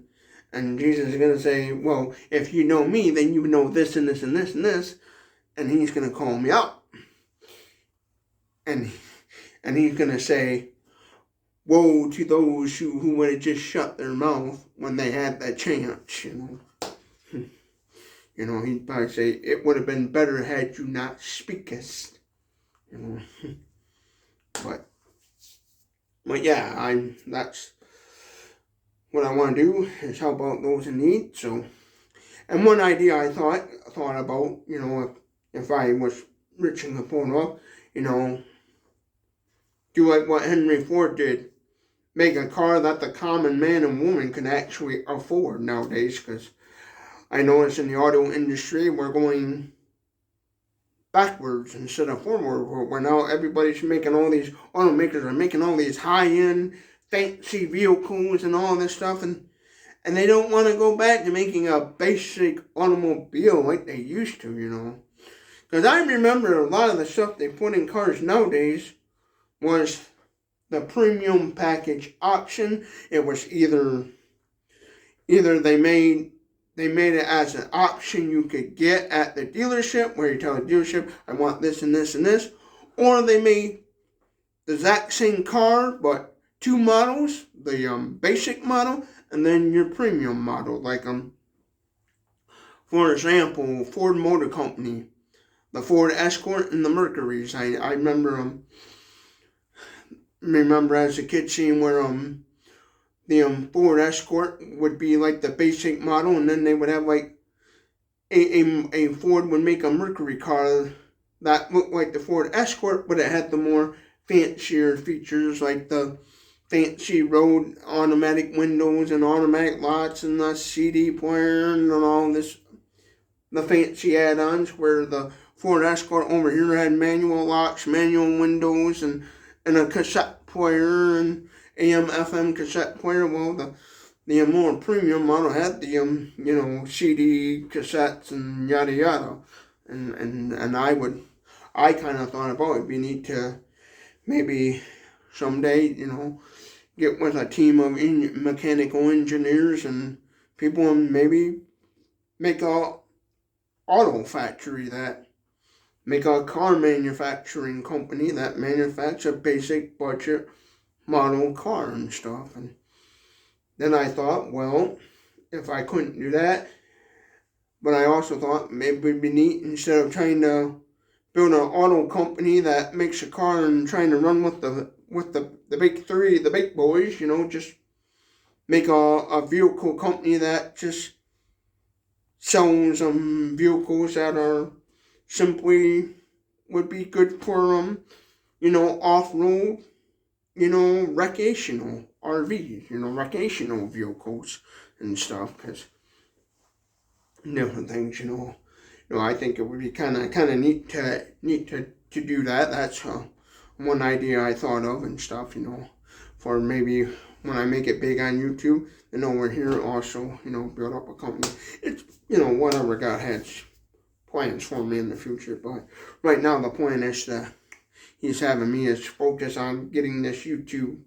and Jesus is going to say, well, if you know me, then you know this and this and this and this, and he's going to call me out. And he's going to say, woe to those who would have just shut their mouth when they had that chance, He'd probably say, it would have been better had you not speakest, But yeah, that's what I want to do, is help out those in need. So, and one idea I thought about, if I was rich and could pull it off, do like what Henry Ford did, make a car that the common man and woman can actually afford nowadays, because I notice in the auto industry we're going backwards instead of forward, where now everybody's making all these, automakers are making all these high-end fancy vehicles and all this stuff, and they don't want to go back to making a basic automobile like they used to, because I remember a lot of the stuff they put in cars nowadays was the premium package option. It was either they made it as an option you could get at the dealership, where you tell the dealership, I want this and this and this. Or they made the exact same car, but two models, the basic model, and then your premium model. Like, for example, Ford Motor Company, the Ford Escort and the Mercuries. I remember as a kid seeing where, the Ford Escort would be like the basic model, and then they would have like a Ford would make a Mercury car that looked like the Ford Escort, but it had the more fancier features, like the fancy road automatic windows and automatic locks and the CD player and all this, the fancy add-ons, where the Ford Escort over here had manual locks, manual windows, and a cassette player and AM FM cassette player. Well, the more premium model had the CD cassettes and yada yada, and I kind of thought about it'd be neat to maybe someday get with a team of mechanical engineers and people and maybe make a auto factory, that make a car manufacturing company that manufactures a basic budget model car and stuff. And then I thought, well, if I couldn't do that, but I also thought maybe it'd be neat, instead of trying to build an auto company that makes a car and trying to run with the big three, the big boys, just make a vehicle company that just sells vehicles that are simply would be good for off-road, recreational RVs, recreational vehicles and stuff, because different things, I think it would be kind of neat to do that. That's one idea I thought of and stuff, for maybe when I make it big on YouTube, then over here also, build up a company. It's, whatever God has plans for me in the future, but right now the plan is He's having me is focus on getting this YouTube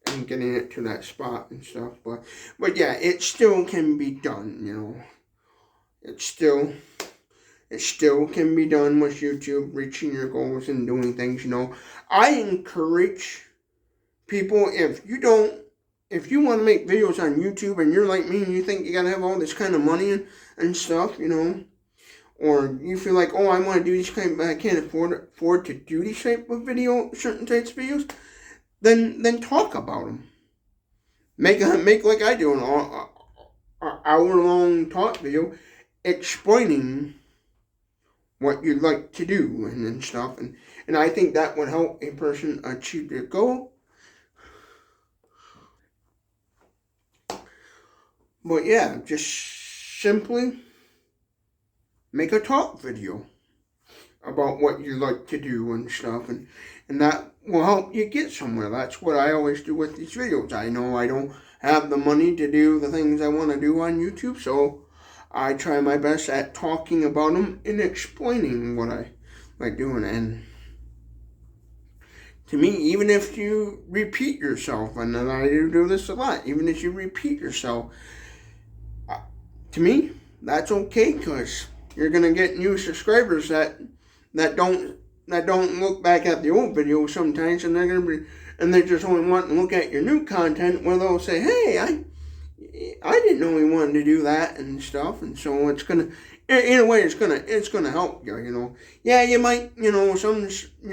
and getting it to that spot and stuff. But yeah, it still can be done, It still can be done with YouTube, reaching your goals and doing things, I encourage people, if you want to make videos on YouTube and you're like me and you think you gotta have all this kind of money and stuff, or you feel like, I want to do these kind, but I can't afford to do these type of certain types of videos, then talk about them. Make like I do, an hour-long talk video explaining what you'd like to do and stuff, and I think that would help a person achieve their goal. But yeah, just simply make a talk video about what you like to do and stuff, and that will help you get somewhere. That's what I always do with these videos. I know I don't have the money to do the things I want to do on YouTube, so I try my best at talking about them and explaining what I like doing. And to me, even if you repeat yourself, and I do this a lot, even if you repeat yourself, to me, that's okay, because you're gonna get new subscribers that don't look back at the old videos sometimes, and they just only want to look at your new content, where they'll say, "Hey, I didn't know we wanted to do that and stuff," and so it's gonna, in a way, it's gonna help you. You know, yeah, you might, you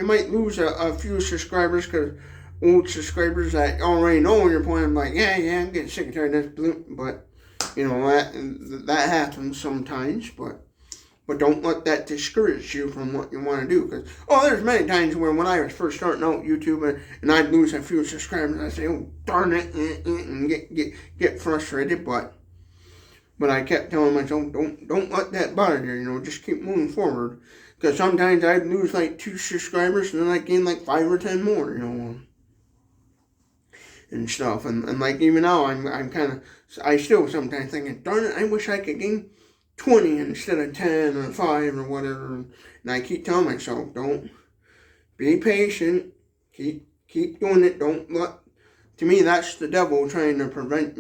might lose a few subscribers, because old subscribers that already know your point, like, yeah, I'm getting sick and tired of this, but you know that happens sometimes, but don't let that discourage you from what you want to do. Because, there's many times where when I was first starting out YouTube and I'd lose a few subscribers, I'd say, "Oh, darn it," and get frustrated. But I kept telling myself, don't let that bother you. You know, just keep moving forward. Because sometimes I'd lose like 2 subscribers, and then I'd gain like 5 or 10 more. You know, and stuff. And like even now, I still sometimes thinking, darn it, I wish I could gain 20 instead of 10 or 5 or whatever. And I keep telling myself, don't be patient. Keep doing it. Don't let. To me, that's the devil trying to preventing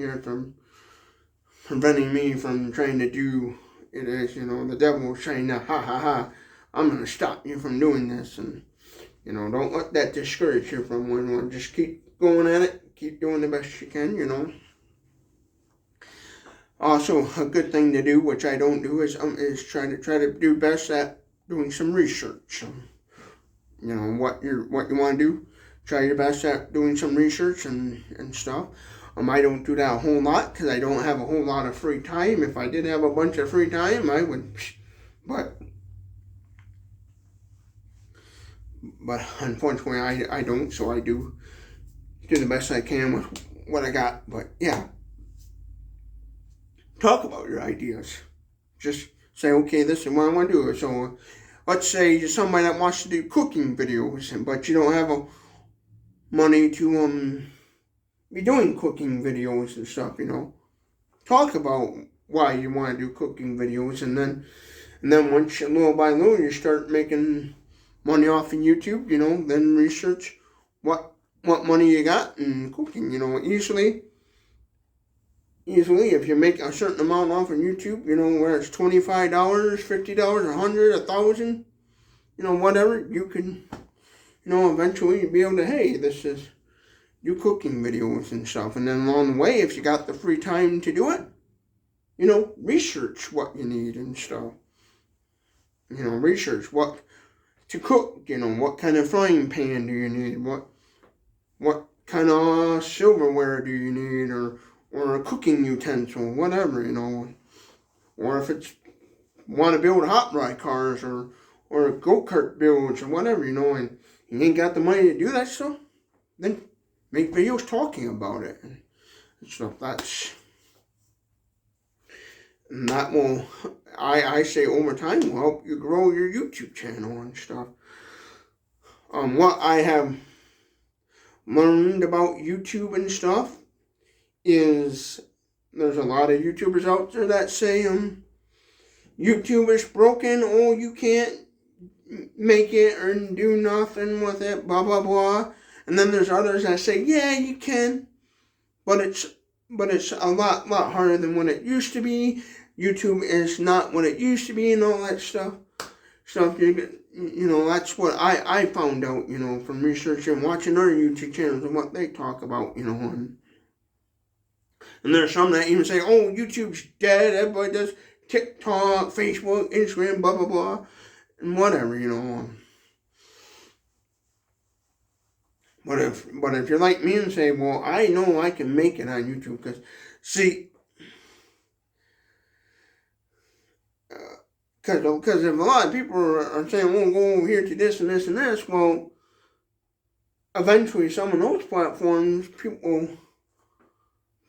me from trying to do it. Is, the devil trying to I'm gonna stop you from doing this, and don't let that discourage you from one. Just keep going at it. Keep doing the best you can. Also, a good thing to do, which I don't do, is try to do best at doing some research. What you want to do. Try your best at doing some research and stuff. I don't do that a whole lot, because I don't have a whole lot of free time. If I did have a bunch of free time, I would. But unfortunately, I don't. So I do the best I can with what I got. But yeah. Talk about your ideas. Just say, okay, this is what I want to do. So, let's say you're somebody that wants to do cooking videos, but you don't have money to be doing cooking videos and stuff. Talk about why you want to do cooking videos, and then once little by little you start making money off of YouTube. Then research what money you got in cooking. Easily, if you make a certain amount off of YouTube, where it's $25, $50, $100, $1,000, whatever, you can, eventually be able to, hey, this is do cooking videos and stuff. And then along the way, if you got the free time to do it, research what you need and stuff. Research what to cook, what kind of frying pan do you need, what kind of silverware do you need, or a cooking utensil, whatever, or if it's want to build hot rod cars or go-kart builds or whatever, and you ain't got the money to do that stuff, then make videos talking about it and stuff. And that will, I say over time, will help you grow your YouTube channel and stuff. What I have learned about YouTube and stuff is there's a lot of YouTubers out there that say YouTube is broken, you can't make it or do nothing with it, blah blah blah. And then there's others that say, yeah, you can, but it's a lot harder than what it used to be. YouTube is not what it used to be, and all that stuff. That's what I found out, from researching, watching other YouTube channels and what they talk about, And there's some that even say, YouTube's dead, everybody does TikTok, Facebook, Instagram, blah, blah, blah, and whatever, But if you're like me and say, well, I know I can make it on YouTube, because, see, because if a lot of people are saying, well, go over here to this and this and this, well, eventually some of those platforms, people,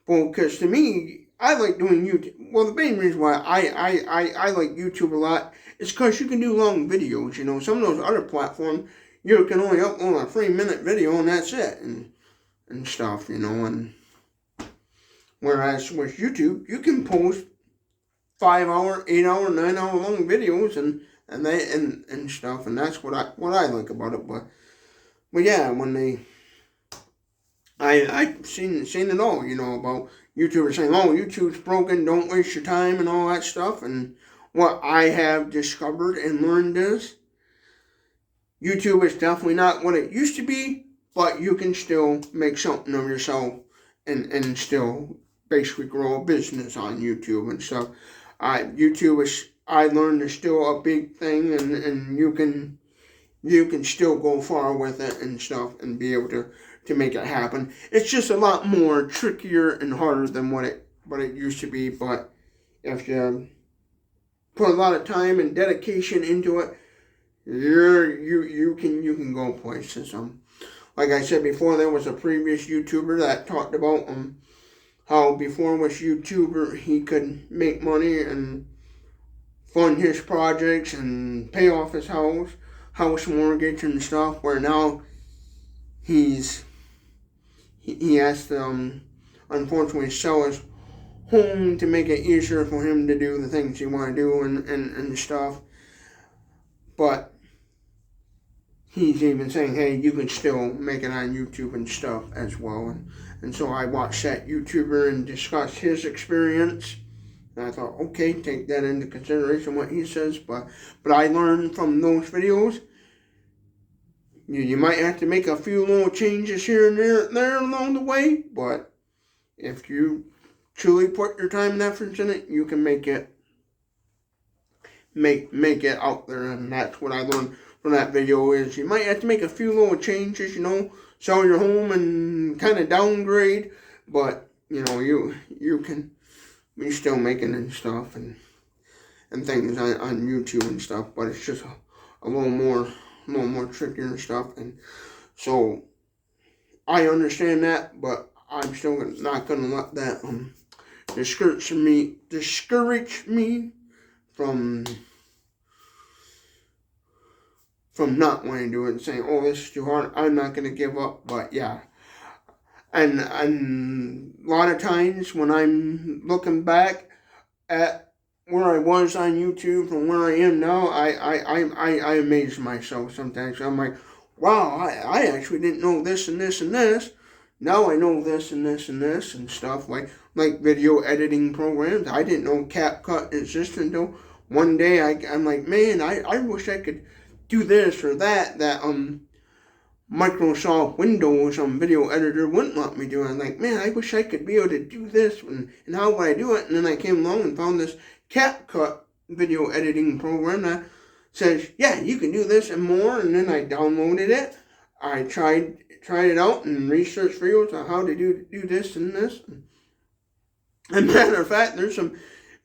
well, because to me, I like doing YouTube. Well, the main reason why I like YouTube a lot is because you can do long videos. You know, some of those other platforms, you can only upload a 3-minute video and that's it, and stuff, you know. And whereas with YouTube, you can post 5-hour, 8-hour, 9-hour long videos and stuff, and that's what I like about it. But yeah, when I've seen it all, you know, about YouTubers saying, oh, YouTube's broken, don't waste your time and all that stuff. And what I have discovered and learned is YouTube is definitely not what it used to be, but you can still make something of yourself and still basically grow a business on YouTube and stuff. YouTube is, I learned, is still a big thing, and you can still go far with it and stuff and be able to make it happen. It's just a lot more trickier and harder than what it used to be, but if you put a lot of time and dedication into it, you can go places. Like I said before, there was a previous YouTuber that talked about how before was YouTuber he could make money and fund his projects and pay off his house mortgage and stuff, where now he has to unfortunately sell his home to make it easier for him to do the things he want to do and stuff. But he's even saying, hey, you can still make it on YouTube and stuff as well. And so I watched that YouTuber and discussed his experience. And I thought, okay, take that into consideration, what he says. But I learned from those videos, you might have to make a few little changes here and there along the way. But if you truly put your time and efforts in it, you can make it out there. And that's what I learned from that video, is you might have to make a few little changes, you know, sell your home and kind of downgrade, but you know, you can be still making and stuff and things on YouTube and stuff, but it's just a little more trickier and stuff. And so I understand that, but I'm still not gonna let that discourage me from not wanting to do it and saying, oh, this is too hard, I'm not going to give up. But yeah, and a lot of times when I'm looking back at where I was on YouTube from where I am now, I amaze myself sometimes. I'm like, wow, I actually didn't know this and this and this. Now I know this and this and this and stuff, like video editing programs. I didn't know CapCut existed until one day I'm like, man, I wish I could do this or that Microsoft Windows video editor wouldn't let me do it. I'm like, man, I wish I could be able to do this, and how would I do it? And then I came along and found this CapCut video editing program that says, yeah, you can do this and more. And then I downloaded it. I tried it out and researched videos on how to do this and this. And matter of fact, there's some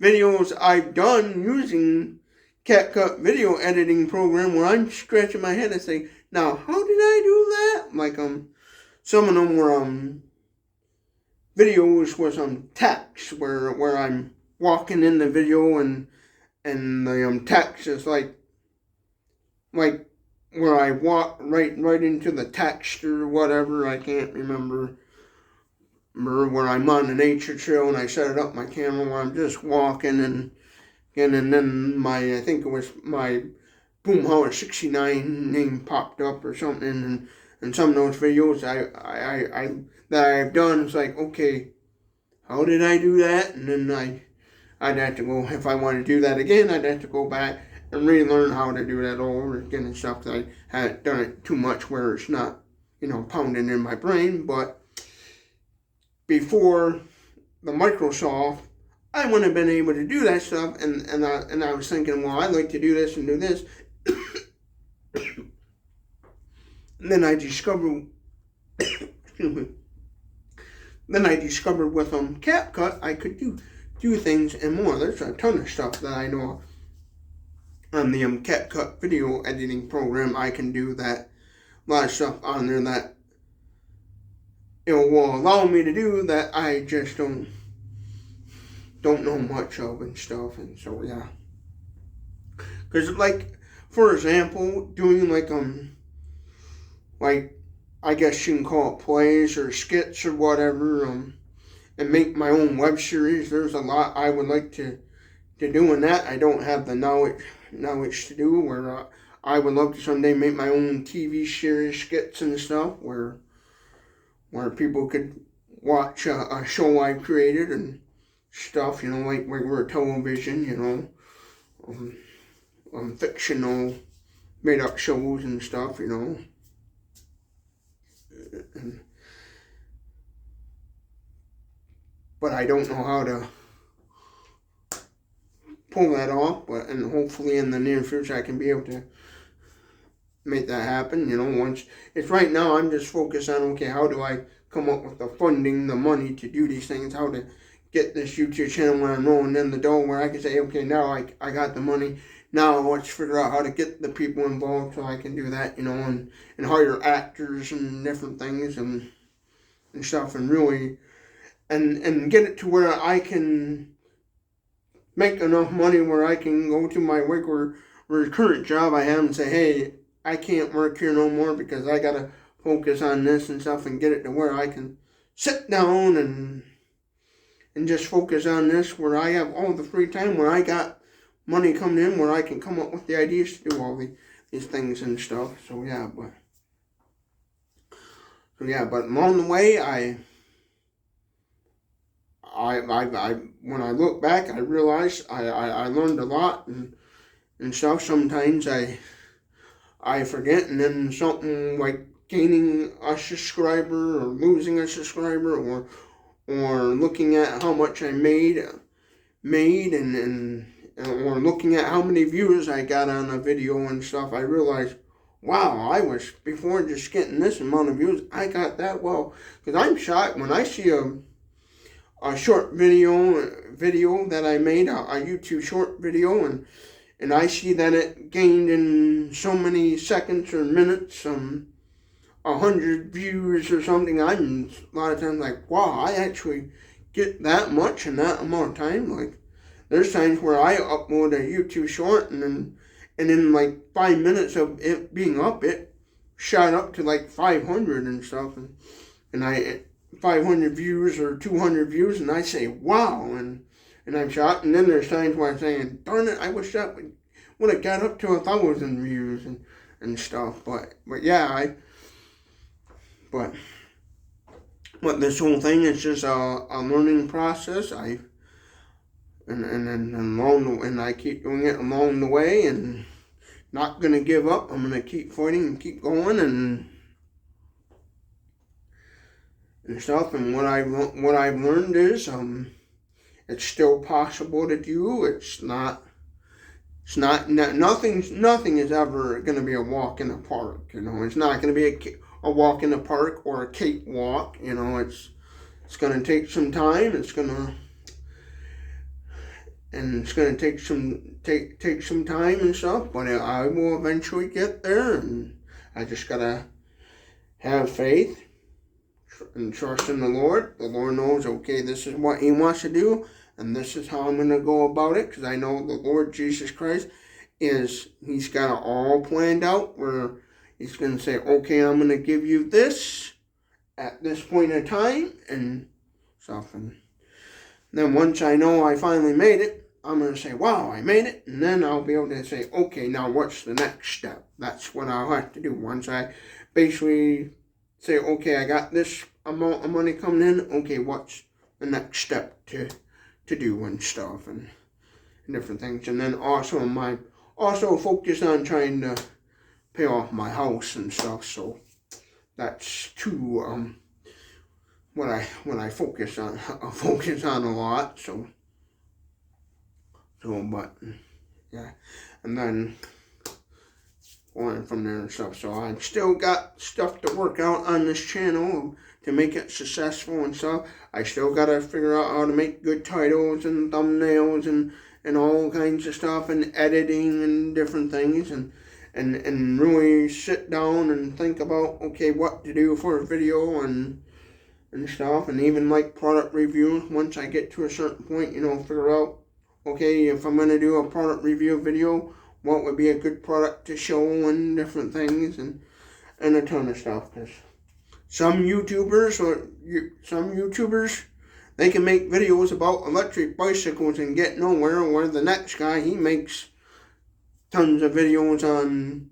videos I've done using CapCut video editing program where I'm scratching my head and saying, now how did I do that? Like some of them were videos with text where I'm walking in the video and the text is like where I walk right into the text or whatever. I can't remember where I'm on a nature trail and I set it up my camera where I'm just walking and then I think it was my Boomhauer 69 name popped up or something, and some of those videos that I've done, it's like, okay, how did I do that? And then I'd have to go, if I want to do that again, I'd have to go back and relearn how to do that all over again and stuff, that I hadn't done it too much where it's not, you know, pounding in my brain. But before the Microsoft, I wouldn't have been able to do that stuff, and I was thinking, well, I'd like to do this and do this. And then I discovered, with CapCut, I could do things and more. There's a ton of stuff that I know on the CapCut video editing program. I can do that, a lot of stuff on there that it will allow me to do that I just don't don't know much of and stuff. And so yeah, because like for example, doing like I guess you can call it plays or skits or whatever, and make my own web series. There's a lot I would like to do in that. I don't have the knowledge to do. Where I would love to someday make my own TV series skits and stuff, where people could watch a show I created and stuff. You know, like regular television. You know, fictional, made up shows and stuff. You know. But I don't know how to pull that off, and hopefully in the near future I can be able to make that happen. You know, once it's right now I'm just focused on, okay, how do I come up with the funding, the money to do these things, how to get this YouTube channel where I'm rolling in the dough, where I can say, okay, now I got the money, now let's figure out how to get the people involved so I can do that, you know, and hire actors and different things and stuff, and really and get it to where I can make enough money where I can go to my regular current job I have and say, hey, I can't work here no more because I gotta focus on this and stuff, and get it to where I can sit down and just focus on this, where I have all the free time, where I got money coming in, where I can come up with the ideas to do all these things and stuff. So yeah, but along the way, when I look back, I realize I learned a lot and stuff. Sometimes I forget, and then something like gaining a subscriber or losing a subscriber, or looking at how much I made and or looking at how many views I got on a video and stuff, I realized, wow, I was before just getting this amount of views, I got that well. Because I'm shocked when I see a short video that I made, a YouTube short video, and I see that it gained in so many seconds or minutes 100 views or something. I'm a lot of times like, wow, I actually get that much in that amount of time. Like, there's times where I upload a YouTube short, and in like 5 minutes of it being up, it shot up to like 500 and stuff, and I 500 views or 200 views, and I say, wow, and I'm shocked. And then there's times where I'm saying, darn it, I wish that would have got up to 1,000 views and stuff. But yeah, but this whole thing is just a learning process. And I keep doing it along the way, and not gonna give up. I'm gonna keep fighting and keep going and stuff. And what I've learned is it's still possible to do. Nothing is ever gonna be a walk in the park. You know, it's not gonna be a walk in the park or a cakewalk. You know, it's gonna take some time. It's gonna take some time and stuff, but I will eventually get there, and I just gotta have faith and trust in the Lord. The Lord knows, okay, this is what He wants to do, and this is how I'm gonna go about it, because I know the Lord Jesus Christ He's got it all planned out, where He's gonna say, okay, I'm gonna give you this at this point in time and stuff, and then once I know I finally made it, I'm going to say, wow, I made it. And then I'll be able to say, okay, now what's the next step? That's what I'll have to do. Once I basically say, okay, I got this amount of money coming in. Okay, what's the next step to do and stuff and different things. And then also focus on trying to pay off my house and stuff. So that's what I focus on. I focus on a lot. So, but yeah, and then going from there and stuff. So I've still got stuff to work out on this channel to make it successful and stuff. I still gotta figure out how to make good titles and thumbnails and all kinds of stuff, and editing and different things, and really sit down and think about, okay, what to do for a video and and stuff, and even like product reviews. Once I get to a certain point, figure out, okay, if I'm going to do a product review video, what would be a good product to show and different things, and a ton of stuff. Because some YouTubers, they can make videos about electric bicycles and get nowhere, where the next guy, he makes tons of videos on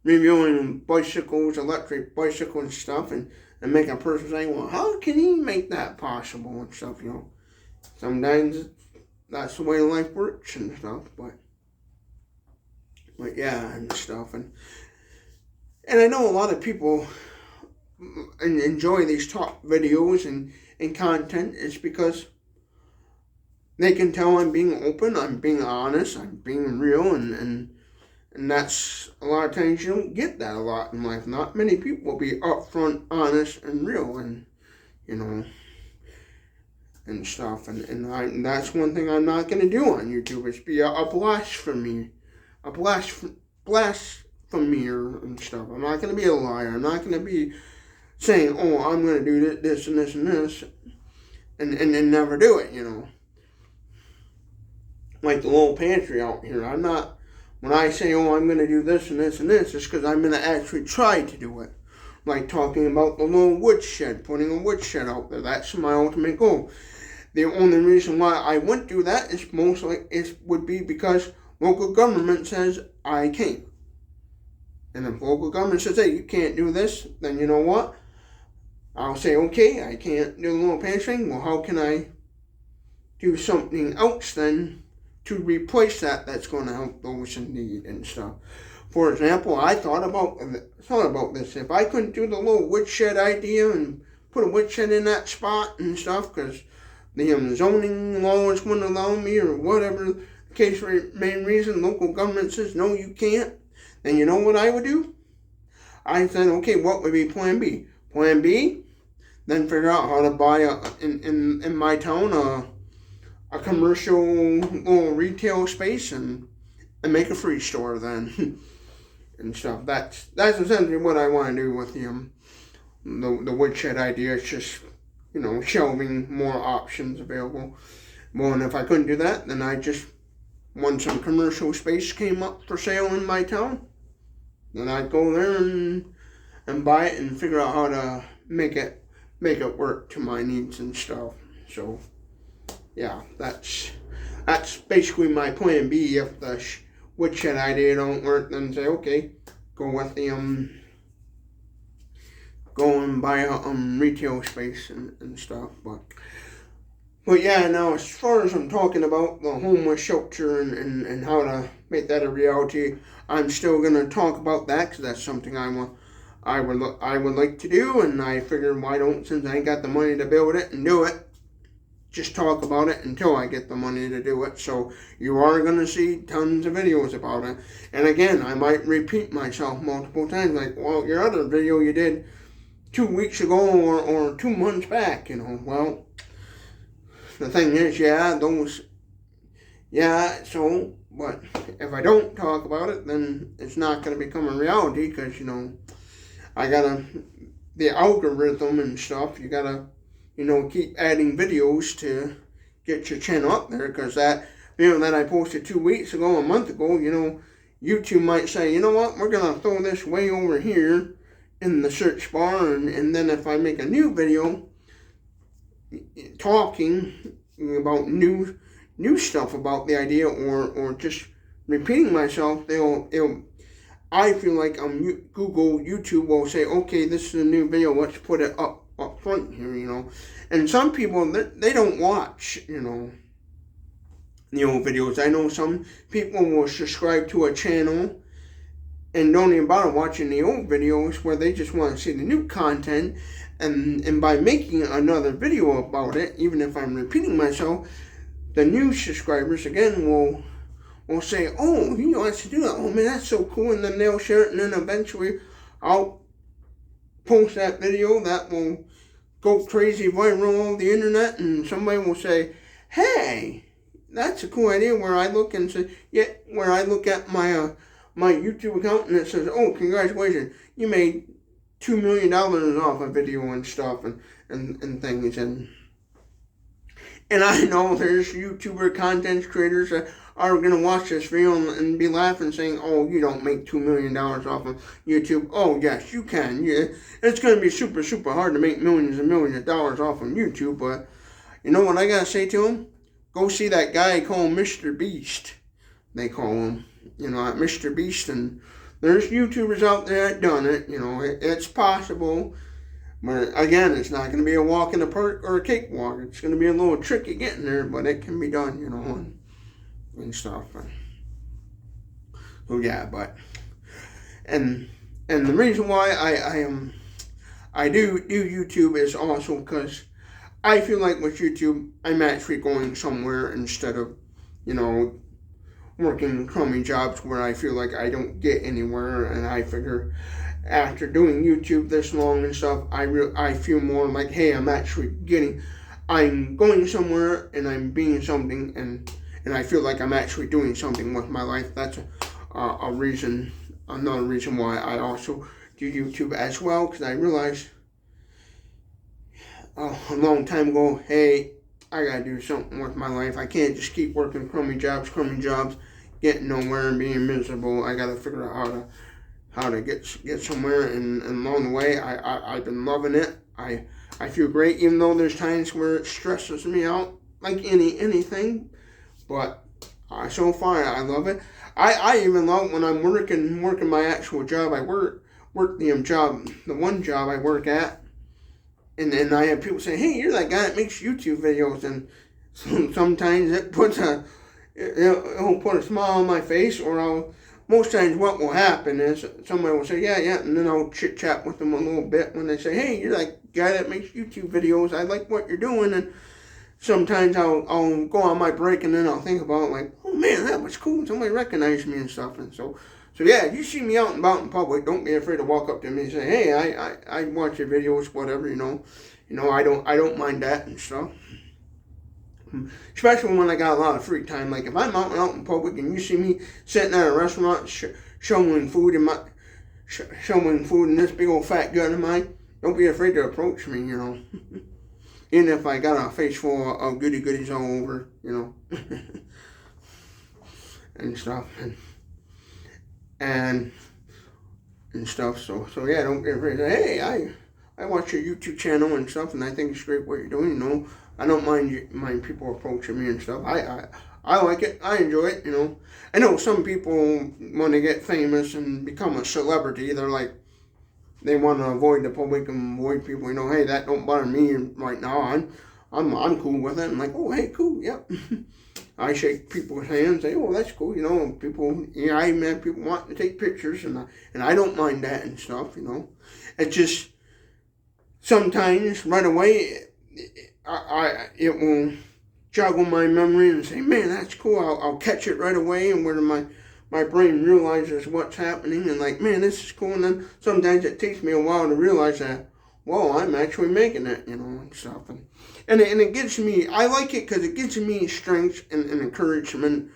reviewing bicycles, electric bicycles and stuff, and make a person say, well, how can he make that possible and stuff, Sometimes that's the way life works and stuff, but yeah, and stuff. And I know a lot of people enjoy these top videos and content is because they can tell I'm being open, I'm being honest, I'm being real, and that's, a lot of times you don't get that a lot in life. Not many people will be upfront, honest, and real, and and stuff. And that's one thing I'm not going to do on YouTube, is be a blasphemy, blasphemer and stuff. I'm not going to be a liar. I'm not going to be saying, oh, I'm going to do this and this and this, and never do it, Like the little pantry out here. I'm not, when I say, oh, I'm going to do this and this and this, it's because I'm going to actually try to do it. Like talking about the little woodshed, putting a woodshed out there. That's my ultimate goal. The only reason why I wouldn't do that is would be because local government says I can't. And if local government says, hey, you can't do this, then you know what? I'll say, okay, I can't do the little pantry. Well, how can I do something else then to replace that's going to help those in need and stuff? For example, I thought about this. If I couldn't do the little woodshed idea and put a woodshed in that spot and stuff, because the zoning laws wouldn't allow me, or whatever the case, main reason, local government says, no, you can't, then you know what I would do? I said, okay, what would be plan B? Plan B, then figure out how to buy in my town a commercial little retail space and make a free store then and stuff. That's essentially what I want to do with the woodshed idea. It's just, shelving more options available. Well, and if I couldn't do that, then I just, once some commercial space came up for sale in my town, then I'd go there and buy it and figure out how to make it work to my needs and stuff. So yeah, that's basically my plan B. If the woodshed idea don't work, then say, okay, go with the go and buy a retail space and stuff. But yeah, now as far as I'm talking about the homeless shelter and how to make that a reality, I'm still gonna talk about that, because that's something I would like to do, and I figured, why don't, since I ain't got the money to build it and do it, just talk about it until I get the money to do it. So you are going to see tons of videos about it. And again, I might repeat myself multiple times, like, well, your other video you did 2 weeks ago or 2 months back, Well, the thing is, so, but if I don't talk about it, then it's not going to become a reality, because, the algorithm and stuff, you gotta, keep adding videos to get your channel up there, because that I posted 2 weeks ago, a month ago, YouTube might say, you know what, we're gonna throw this way over here in the search bar, and then if I make a new video talking about new stuff about the idea, or just repeating myself, I feel like YouTube will say, okay, this is a new video, let's put it up front here, And some people, they don't watch, the old videos. I know some people will subscribe to a channel and don't even bother watching the old videos, where they just want to see the new content, and by making another video about it, even if I'm repeating myself, the new subscribers, again, will say, oh, he wants to do that. Oh, man, that's so cool. And then they'll share it. And then eventually I'll post that video that will go crazy viral on the internet. And somebody will say, hey, that's a cool idea. Where I look and say, where I look at my YouTube account and it says, oh, congratulations, you made $2 million off a video and stuff. And and things. And I know there's YouTuber content creators that are going to watch this video and be laughing, saying, oh, you don't make $2 million off of YouTube. Oh, yes, you can. Yeah, it's going to be super, super hard to make millions and millions of dollars off of YouTube. But you know what I got to say to him? Go see that guy called Mr. Beast. They call him, Mr. Beast. And there's YouTubers out there that done it. It's possible. But again, it's not going to be a walk in the park or a cakewalk. It's going to be a little tricky getting there, but it can be done, and stuff. So yeah, but and the reason why I do YouTube is also because I feel like with YouTube, I'm actually going somewhere instead of, working crummy jobs where I feel like I don't get anywhere. And I figure after doing YouTube this long and stuff, I feel more like, hey, I'm going somewhere and I'm being something, and I feel like I'm actually doing something with my life. That's another reason why I also do YouTube as well, because I realized a long time ago, hey, I gotta do something with my life. I can't just keep working crummy jobs, getting nowhere and being miserable. I gotta figure out how to get somewhere, and along the way, I've been loving it. I feel great, even though there's times where it stresses me out, like anything. But so far, I love it. I even love when I'm working my actual job. I work the one job I work at, and then I have people say, hey, you're that guy that makes YouTube videos, and sometimes it'll put a smile on my face, or most times what will happen is somebody will say, yeah, and then I'll chit-chat with them a little bit when they say, hey, you're that guy that makes YouTube videos, I like what you're doing. And sometimes I'll go on my break and then I'll think about, like, oh man, that was cool, somebody recognized me and stuff. And so yeah, if you see me out and about in public, don't be afraid to walk up to me and say, hey, I watch your videos, whatever, I don't mind that and stuff. Especially when I got a lot of free time. Like if I'm out in public and you see me sitting at a restaurant showing food in this big old fat gut of mine, don't be afraid to approach me, Even if I got a face full of goodies all over, and stuff, and stuff. So yeah, don't be afraid to say, hey, I watch your YouTube channel and stuff, and I think it's great what you're doing, I don't mind people approaching me and stuff. I like it. I enjoy it, I know some people, when they get famous and become a celebrity, they're like, they want to avoid the public and avoid people, hey, that don't bother me right now. I'm cool with it. I'm like, oh, hey, cool, yep. I shake people's hands, say, oh, that's cool, people, I even have people wanting to take pictures, and I don't mind that and stuff, It's just, sometimes, right away, it will joggle my memory and say, man, that's cool. I'll catch it right away, and where my brain realizes what's happening, and like, man, this is cool. And then sometimes it takes me a while to realize that, whoa, I'm actually making it, and stuff. And it gives me, I like it because it gives me strength and encouragement,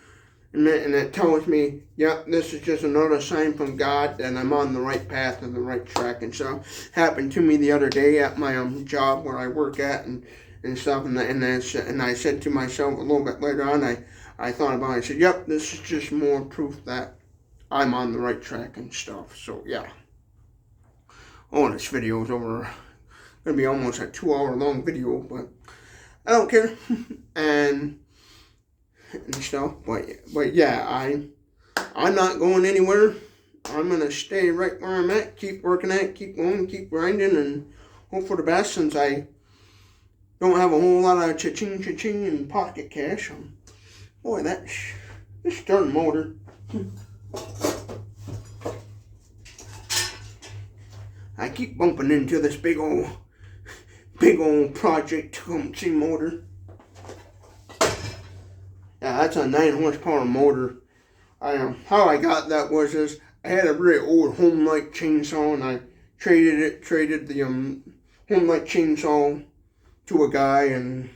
and it tells me, yep, this is just another sign from God that I'm on the right path and the right track and stuff. Happened to me the other day at my job where I work at and stuff, and I said to myself a little bit later on, I thought about it, I said, yep, this is just more proof that I'm on the right track and stuff. So yeah. Oh, this video is over. Gonna be almost a 2-hour long video, but I don't care. and stuff. But yeah, I'm not going anywhere. I'm gonna stay right where I'm at, keep working at it, keep going, keep grinding, and hope for the best, since I don't have a whole lot of cha-ching and pocket cash. Boy, this darn motor. I keep bumping into this big old Project Tecumseh motor. Yeah, that's a 9 horsepower motor. How I got that was I had a really old home-like chainsaw, and I traded the home-like chainsaw to a guy, and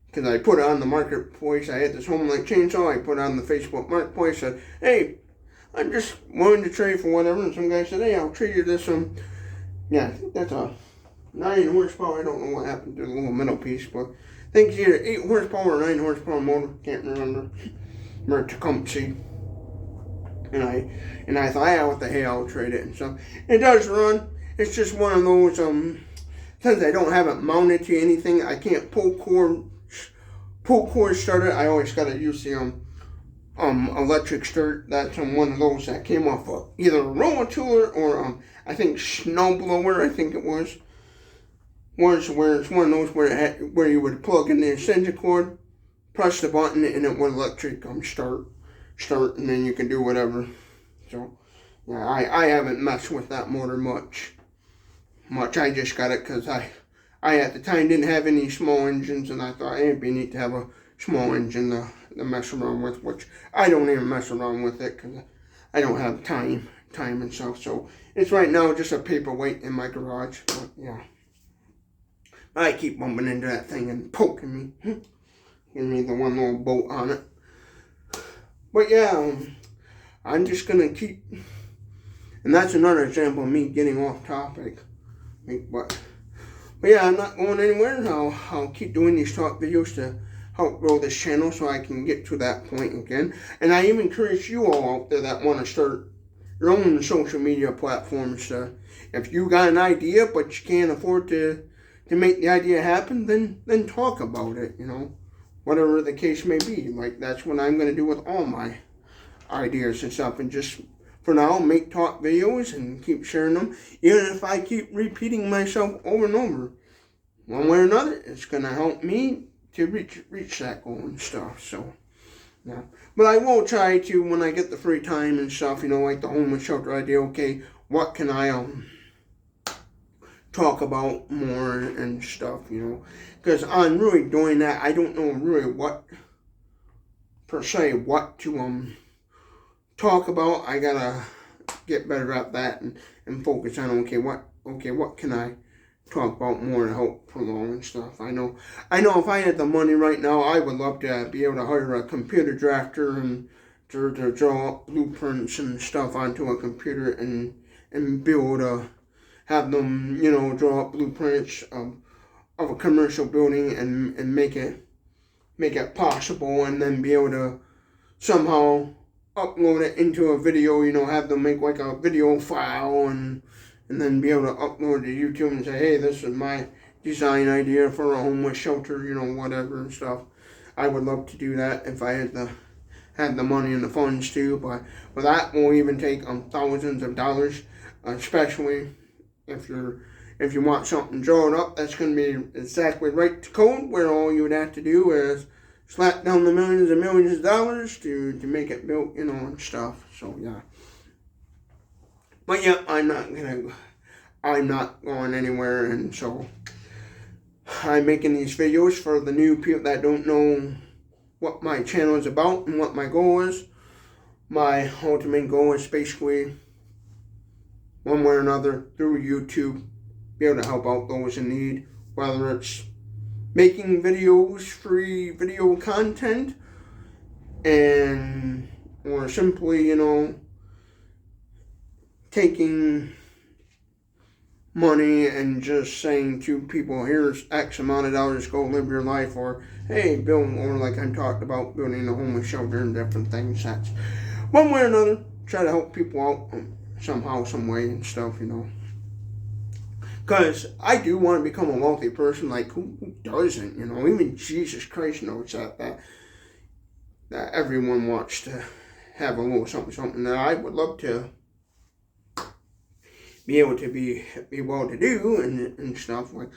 because I put it on the marketplace. I had this home-like chainsaw, I put it on the Facebook marketplace, said, hey, I'm just willing to trade for whatever, and some guy said, hey, I'll trade you this, yeah, I think that's a 9 horsepower. I don't know what happened to the little middle piece, but I think it's either 8 horsepower or 9 horsepower motor. Can't remember. Or Tecumseh. And I thought, yeah, what the hell, I'll trade it and stuff. It does run. It's just one of those, since I don't have it mounted to anything, I can't pull cord start it. I always gotta use the electric start. That's one of those that came off of either a roller tiller or I think snow blower. I think it was where it's one of those where you would plug in the extension cord, press the button, and it would electric start, and then you can do whatever. So yeah, I haven't messed with that motor much. I just got it because I at the time didn't have any small engines, and I thought it'd be neat to have a small engine to mess around with, which I don't even mess around with it because I don't have time and stuff. So it's right now just a paperweight in my garage. But yeah, I keep bumping into that thing and poking me, giving me the one little bolt on it. But yeah, I'm just gonna keep, and that's another example of me getting off topic. But yeah, I'm not going anywhere. I'll keep doing these talk videos to help grow this channel so I can get to that point again. And I even encourage you all out there that want to start your own social media platforms. If you got an idea but you can't afford to make the idea happen, then talk about it. Whatever the case may be. Like that's what I'm going to do with all my ideas and stuff, and just for now make talk videos and keep sharing them, even if I keep repeating myself over and over. One way or another, it's going to help me to reach that goal and stuff. So yeah, but I will try to, when I get the free time and stuff, like the homeless shelter idea. Okay, what can I talk about more and stuff, because I'm really doing that. I don't know really what to talk about. I gotta get better at that and focus on what can I talk about more to help prolong and stuff. I know if I had the money right now, I would love to be able to hire a computer drafter and to draw up blueprints and stuff onto a computer and be able to have them, draw up blueprints of a commercial building and make it possible, and then be able to somehow upload it into a video, have them make like a video file and then be able to upload to YouTube and say, hey, this is my design idea for a homeless shelter, whatever and stuff. I would love to do that if I had the money and the funds too, but that will even take thousands of dollars, especially if you want something drawn up that's going to be exactly right to code, where all you would have to do is slap down the millions and millions of dollars to make it built, and stuff. So yeah. But yeah, I'm not going anywhere, and so I'm making these videos for the new people that don't know what my channel is about and what my goal is. My ultimate goal is basically, one way or another, through YouTube, be able to help out those in need, whether it's making videos, free video content, or simply, taking money and just saying to people, here's X amount of dollars, go live your life, or hey, build, or like I talked about, building a homeless shelter and different things. That's one way or another, try to help people out somehow, some way and stuff, Because I do want to become a wealthy person. Like, who doesn't, Even Jesus Christ knows that everyone wants to have a little something that I would love to be able to be well to do and stuff, like,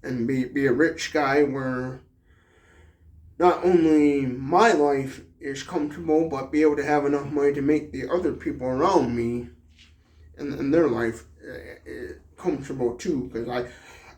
and be a rich guy where not only my life is comfortable, but be able to have enough money to make the other people around me and their life comfortable too. Because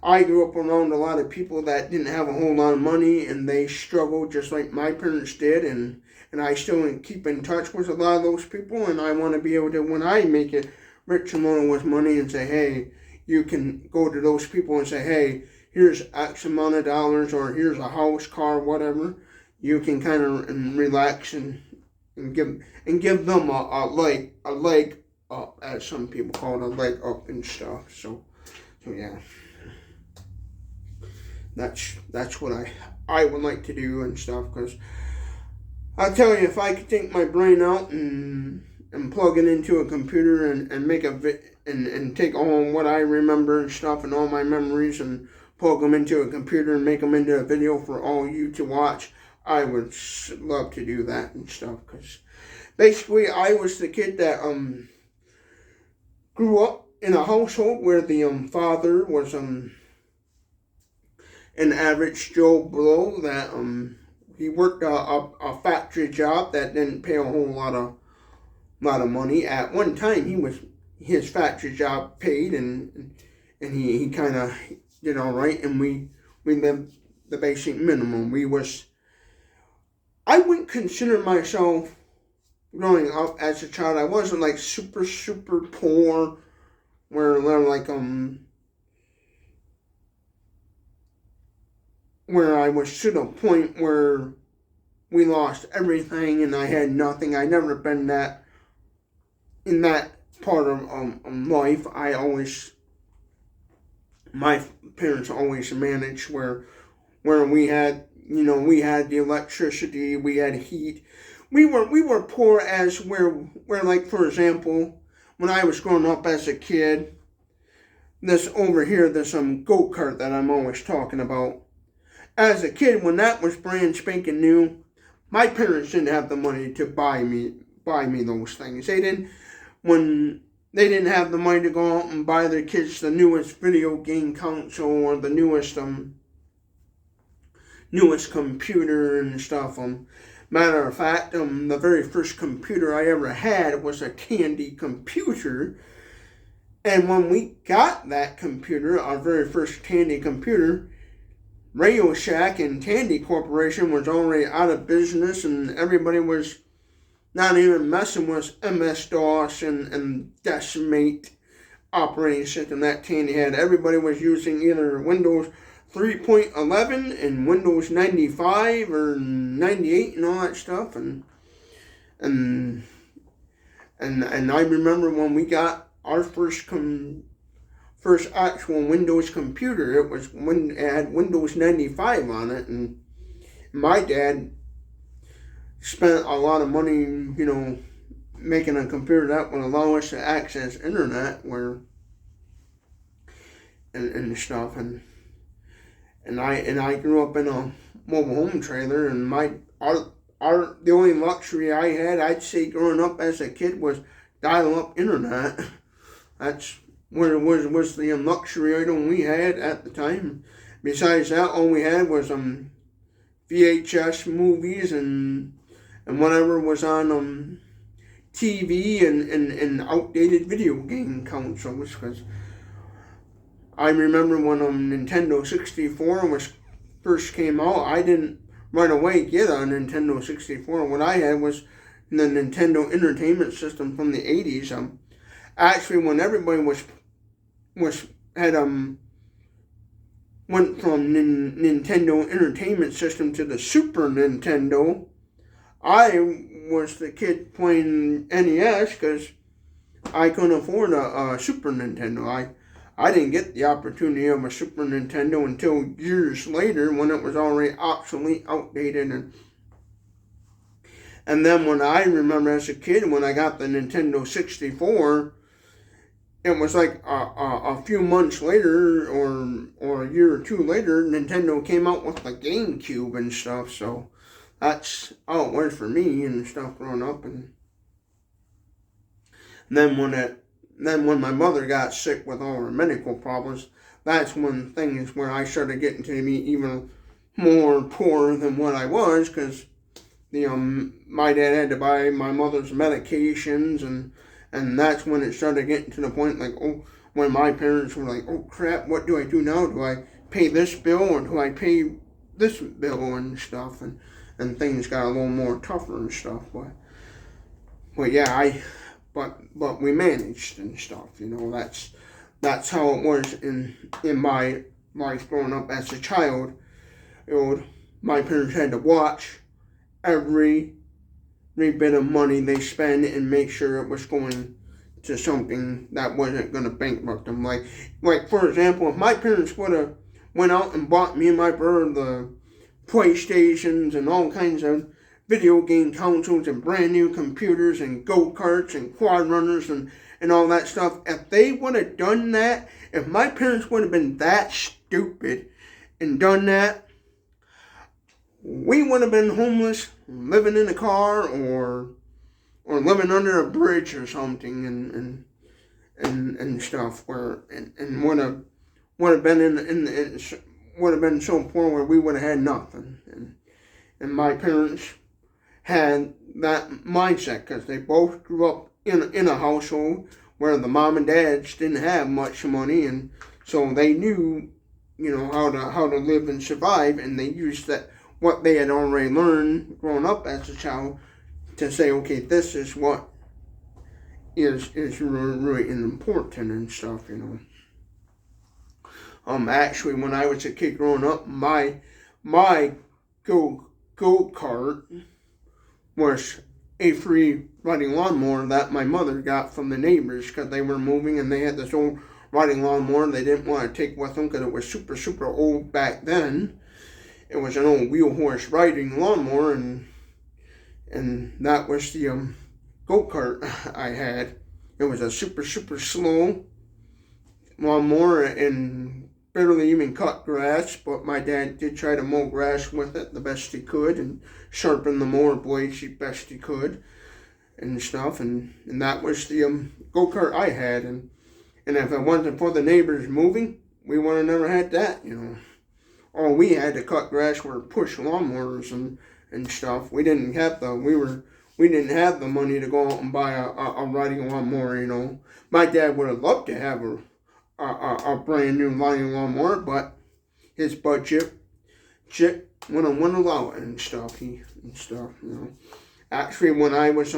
I grew up around a lot of people that didn't have a whole lot of money, and they struggled just like my parents did, and I still keep in touch with a lot of those people, and I want to be able to, when I make it rich amount with money, and say, hey, you can go to those people and say, hey, here's X amount of dollars, or here's a house, car, whatever. You can kind of relax and give them a leg up, as some people call it, a leg up and stuff. So yeah. that's what I would like to do and stuff, because I'll tell you, if I could take my brain out and plug it into a computer and make and take all what I remember and stuff and all my memories and plug them into a computer and make them into a video for all you to watch, I would love to do that and stuff, because basically I was the kid that grew up in a household where the father was an average Joe Blow that he worked a factory job that didn't pay a whole lot of money. At one time, his factory job paid, and he kind of did all right, and we lived the basic minimum. I wouldn't consider myself, growing up as a child, I wasn't like super poor, where I was to the point where we lost everything and I had nothing. I never been that in that part of life. My parents always managed where we had the electricity, we had heat. We were poor as where like, for example, when I was growing up as a kid, this over here, this go-kart that I'm always talking about. As a kid, when that was brand spanking new, my parents didn't have the money to buy me those things. They didn't have the money to go out and buy their kids the newest video game console or the newest computer and stuff. Matter of fact, the very first computer I ever had was a Tandy computer. And when we got that computer, our very first Tandy computer, Radio Shack and Tandy Corporation was already out of business, and everybody was not even messing with MS-DOS and Decimate operating system that Tandy had. Everybody was using either Windows 3.11 and Windows 95 or 98 and all that stuff. And I remember when we got our first actual Windows computer, it had Windows 95 on it, and my dad spent a lot of money, making a computer that would allow us to access internet and stuff, and I grew up in a mobile home trailer, and the only luxury I had, I'd say, growing up as a kid was dial-up internet. That's where it was the luxury item we had at the time. Besides that, all we had was VHS movies and whatever was on TV and outdated video game consoles. Because I remember when Nintendo 64 first came out, I didn't right away get a Nintendo 64. What I had was the Nintendo Entertainment System from the 80s. Actually, when everybody went from Nintendo Entertainment System to the Super Nintendo, I was the kid playing NES because I couldn't afford a Super Nintendo. I didn't get the opportunity of a Super Nintendo until years later, when it was already obsolete, outdated, and then when I remember as a kid, when I got the Nintendo 64, it was like a few months later or a year or two later, Nintendo came out with the GameCube and stuff. So that's how it was for me and stuff growing up. And then when my mother got sick with all her medical problems, that's when things where I started getting to be even more poor than what I was, because my dad had to buy my mother's medications, and that's when it started getting to the point when my parents were like, oh crap, what do I do now? Do I pay this bill or do I pay this bill and stuff? And things got a little more tougher and stuff. But yeah, but we managed and stuff. That's how it was in my life growing up as a child. My parents had to watch every bit of money they spend and make sure it was going to something that wasn't going to bankrupt them. Like for example, if my parents would went out and bought me and my brother the PlayStations and all kinds of video game consoles and brand new computers and go-karts and quad runners and all that stuff. If they would have done that, if my parents would have been that stupid and done that, we would have been homeless, living in a car, or living under a bridge or something, and stuff, where and would have been would have been so poor where we would have had nothing. And my parents had that mindset because they both grew up in a household where the mom and dads didn't have much money, and so they knew, how to live and survive, and they used that what they had already learned growing up as a child to say, okay, this is what is really, really important and stuff. Actually, when I was a kid growing up, my go-kart was a free riding lawnmower that my mother got from the neighbors because they were moving and they had this old riding lawnmower they didn't want to take with them because it was super, super old back then. It was an old wheel horse riding lawnmower, and that was the go-kart I had. It was a super, super slow lawnmower and barely even cut grass, but my dad did try to mow grass with it the best he could and sharpen the mower blades the best he could and stuff, and that was the go-kart I had, and if it wasn't for the neighbors moving, we would have never had that. All we had to cut grass were push lawnmowers and stuff. We didn't have the money to go out and buy a riding lawnmower. My dad would have loved to have a brand new riding lawnmower, but his budget wouldn't allow it and stuff. Actually, when I was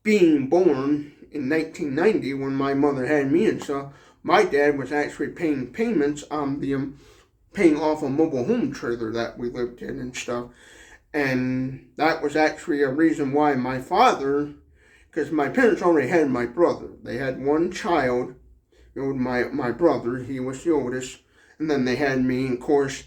being born in 1990, when my mother had me and stuff, my dad was actually paying payments on paying off a mobile home trailer that we lived in and stuff. And that was actually a reason why my father, because my parents already had my brother. They had one child, my brother, he was the oldest. And then they had me, and of course,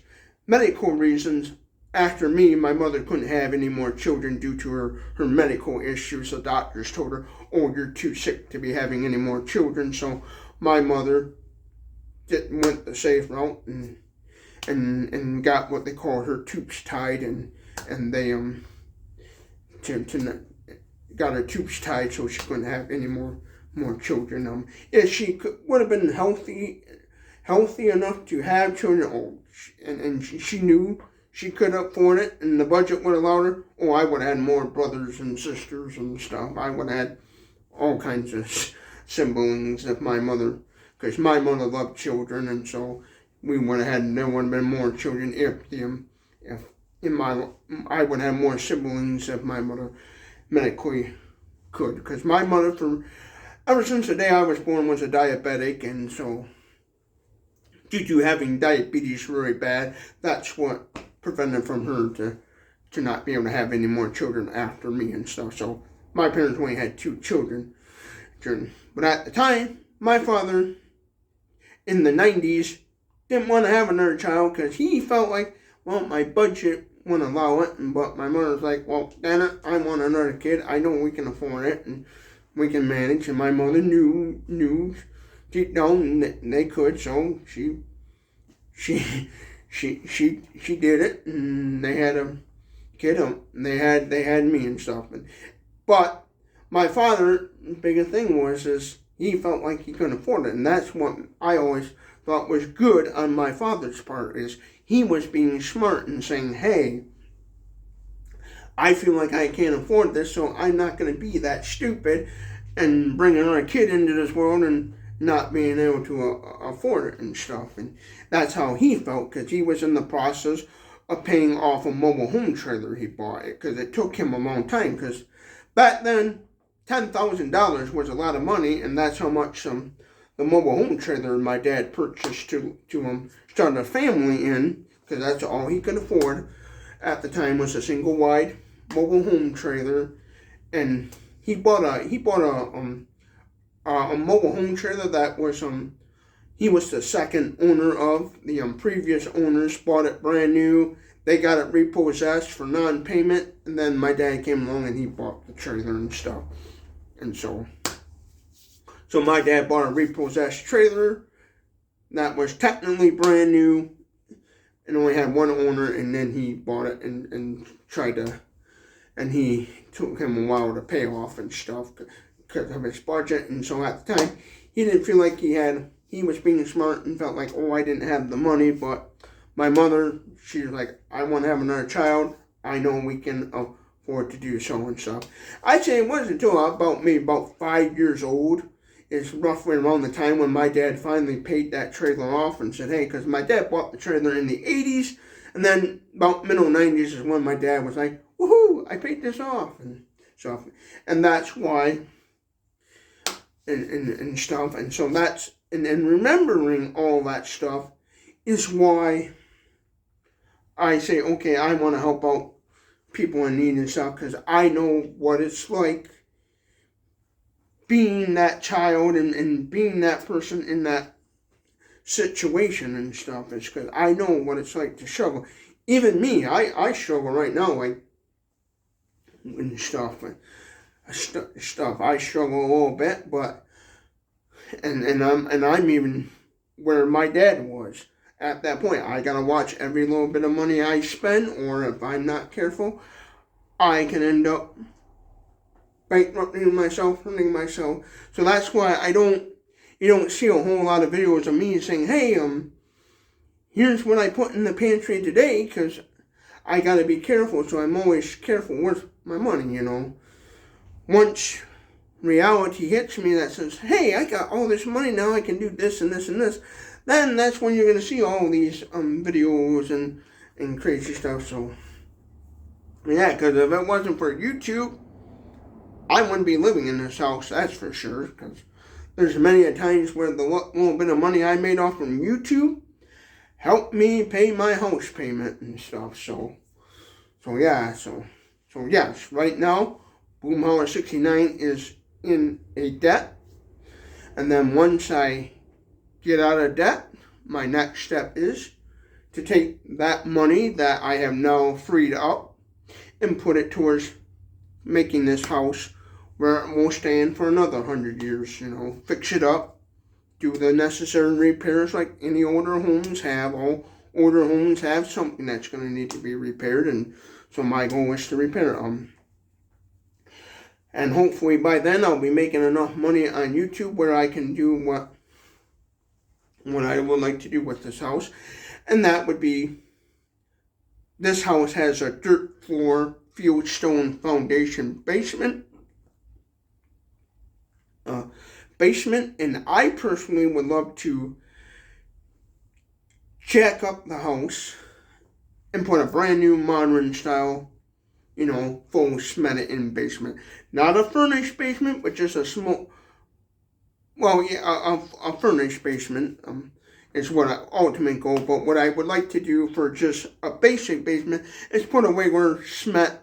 medical reasons. After me, my mother couldn't have any more children due to her medical issues. The doctors told her, oh, you're too sick to be having any more children. So my mother went the safe route and got what they call her tubes tied, and they got her tubes tied so she couldn't have any more children. If she would have been healthy enough to have children, and she knew she could afford it, and the budget would allow her, I would have had more brothers and sisters and stuff. I would have had all kinds of siblings if my mother, because my mother loved children, and so there would have been more children I would have more siblings if my mother medically could, because my mother, ever since the day I was born, was a diabetic, and so due to having diabetes really bad, that's what prevented from her to not be able to have any more children after me and stuff. So my parents only had 2 children. But at the time, my father, in the 90s, didn't want to have another child because he felt like, my budget wouldn't allow it. But my mother was like, damn it, I want another kid. I know we can afford it and we can manage. And my mother knew deep down they could, so she did it, and they had a kid. They had me and stuff. But my father, the biggest thing is he felt like he couldn't afford it, and that's what I always thought was good on my father's part, is he was being smart and saying, hey, I feel like I can't afford this, so I'm not going to be that stupid and bring another kid into this world and not being able to afford it and stuff. And that's how he felt, because he was in the process of paying off a mobile home trailer he bought, because it took him a long time, because back then $10,000 was a lot of money, and that's how much the mobile home trailer my dad purchased to start a family in, because that's all he could afford at the time, was a single wide mobile home trailer. And he bought a mobile home trailer that was he was the second owner of. The previous owners bought it brand new. They got it repossessed for non-payment, and then my dad came along and he bought the trailer and stuff. And so my dad bought a repossessed trailer that was technically brand new and only had one owner, and then he bought it and tried to, and he took him a while to pay off and stuff because of his budget. And so at the time, he didn't feel like he was being smart and felt like, oh, I didn't have the money. But my mother, she was like, I want to have another child. I know we can afford to do so and stuff. I'd say it wasn't until about 5 years old. It's roughly around the time when my dad finally paid that trailer off and said, hey, because my dad bought the trailer in the 80s, and then about middle 90s is when my dad was like, woohoo, I paid this off and stuff. And that's why, and stuff. And so that's, and remembering all that stuff is why I say, okay, I want to help out people in need and stuff, because I know what it's like being that child and being that person in that situation and stuff. It's because I know what it's like to struggle. Even me, I struggle right now, like, and stuff. I struggle a little bit, but and I'm even where my dad was at that point. I gotta watch every little bit of money I spend, or if I'm not careful, I can end up bankrupting myself, hurting myself. So that's why you don't see a whole lot of videos of me saying, hey, here's what I put in the pantry today, because I gotta be careful. So I'm always careful with my money, you know. Once reality hits me that says, hey, I got all this money now, I can do this and this and this, then that's when you're gonna see all these videos and crazy stuff. So yeah, because if it wasn't for YouTube, I wouldn't be living in this house, that's for sure, because there's many a times where the little bit of money I made off from YouTube helped me pay my house payment and stuff. So yes, right now, Boomhauer 69 is in a debt, and then once I get out of debt, my next step is to take that money that I have now freed up and put it towards making this house where it will stand for another 100 years, you know, fix it up, do the necessary repairs like any older homes have. All older homes have something that's going to need to be repaired, and so my goal is to repair them. And hopefully by then I'll be making enough money on YouTube where I can do what I would like to do with this house. And that would be, this house has a dirt floor, fieldstone foundation basement, and I personally would love to jack up the house and put a brand new modern style, you know, full cemented in basement. Not a furnished basement, but just a small, a furnished basement is what I ultimate goal. But what I would like to do for just a basic basement is put a regular cement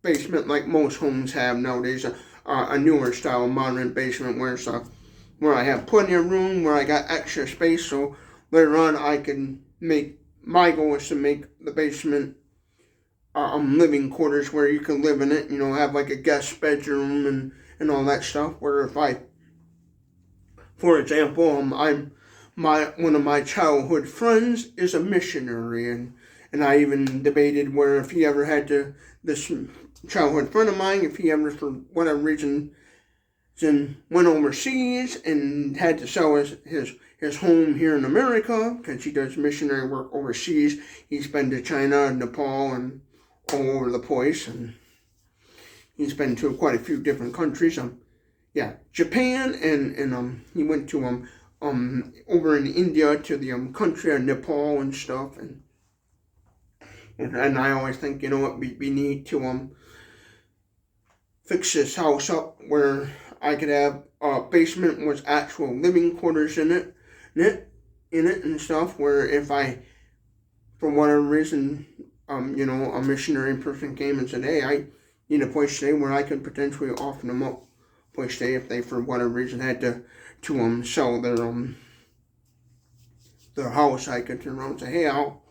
basement like most homes have nowadays. A newer style modern basement where I have plenty of room, where I got extra space, so later on I can my goal is to make the basement living quarters where you can live in it, you know, have like a guest bedroom and all that stuff. Where if for example, one of my childhood friends is a missionary, and I even debated where if he ever had to, this childhood friend of mine, if he ever, for whatever reason, went overseas and had to sell his home here in America, because he does missionary work overseas. He's been to China, Nepal, and all over the place, and he's been to quite a few different countries. Japan, and he went to over in India to the country of Nepal and stuff, and I always think, you know what, we need to fix this house up where I could have a basement with actual living quarters in it and stuff, where if I, for whatever reason, you know, a missionary person came and said, hey, I need a place to stay, where I could potentially offer them up a place to stay if they, for whatever reason, had to sell their their house, I could turn around and say, hey, I'll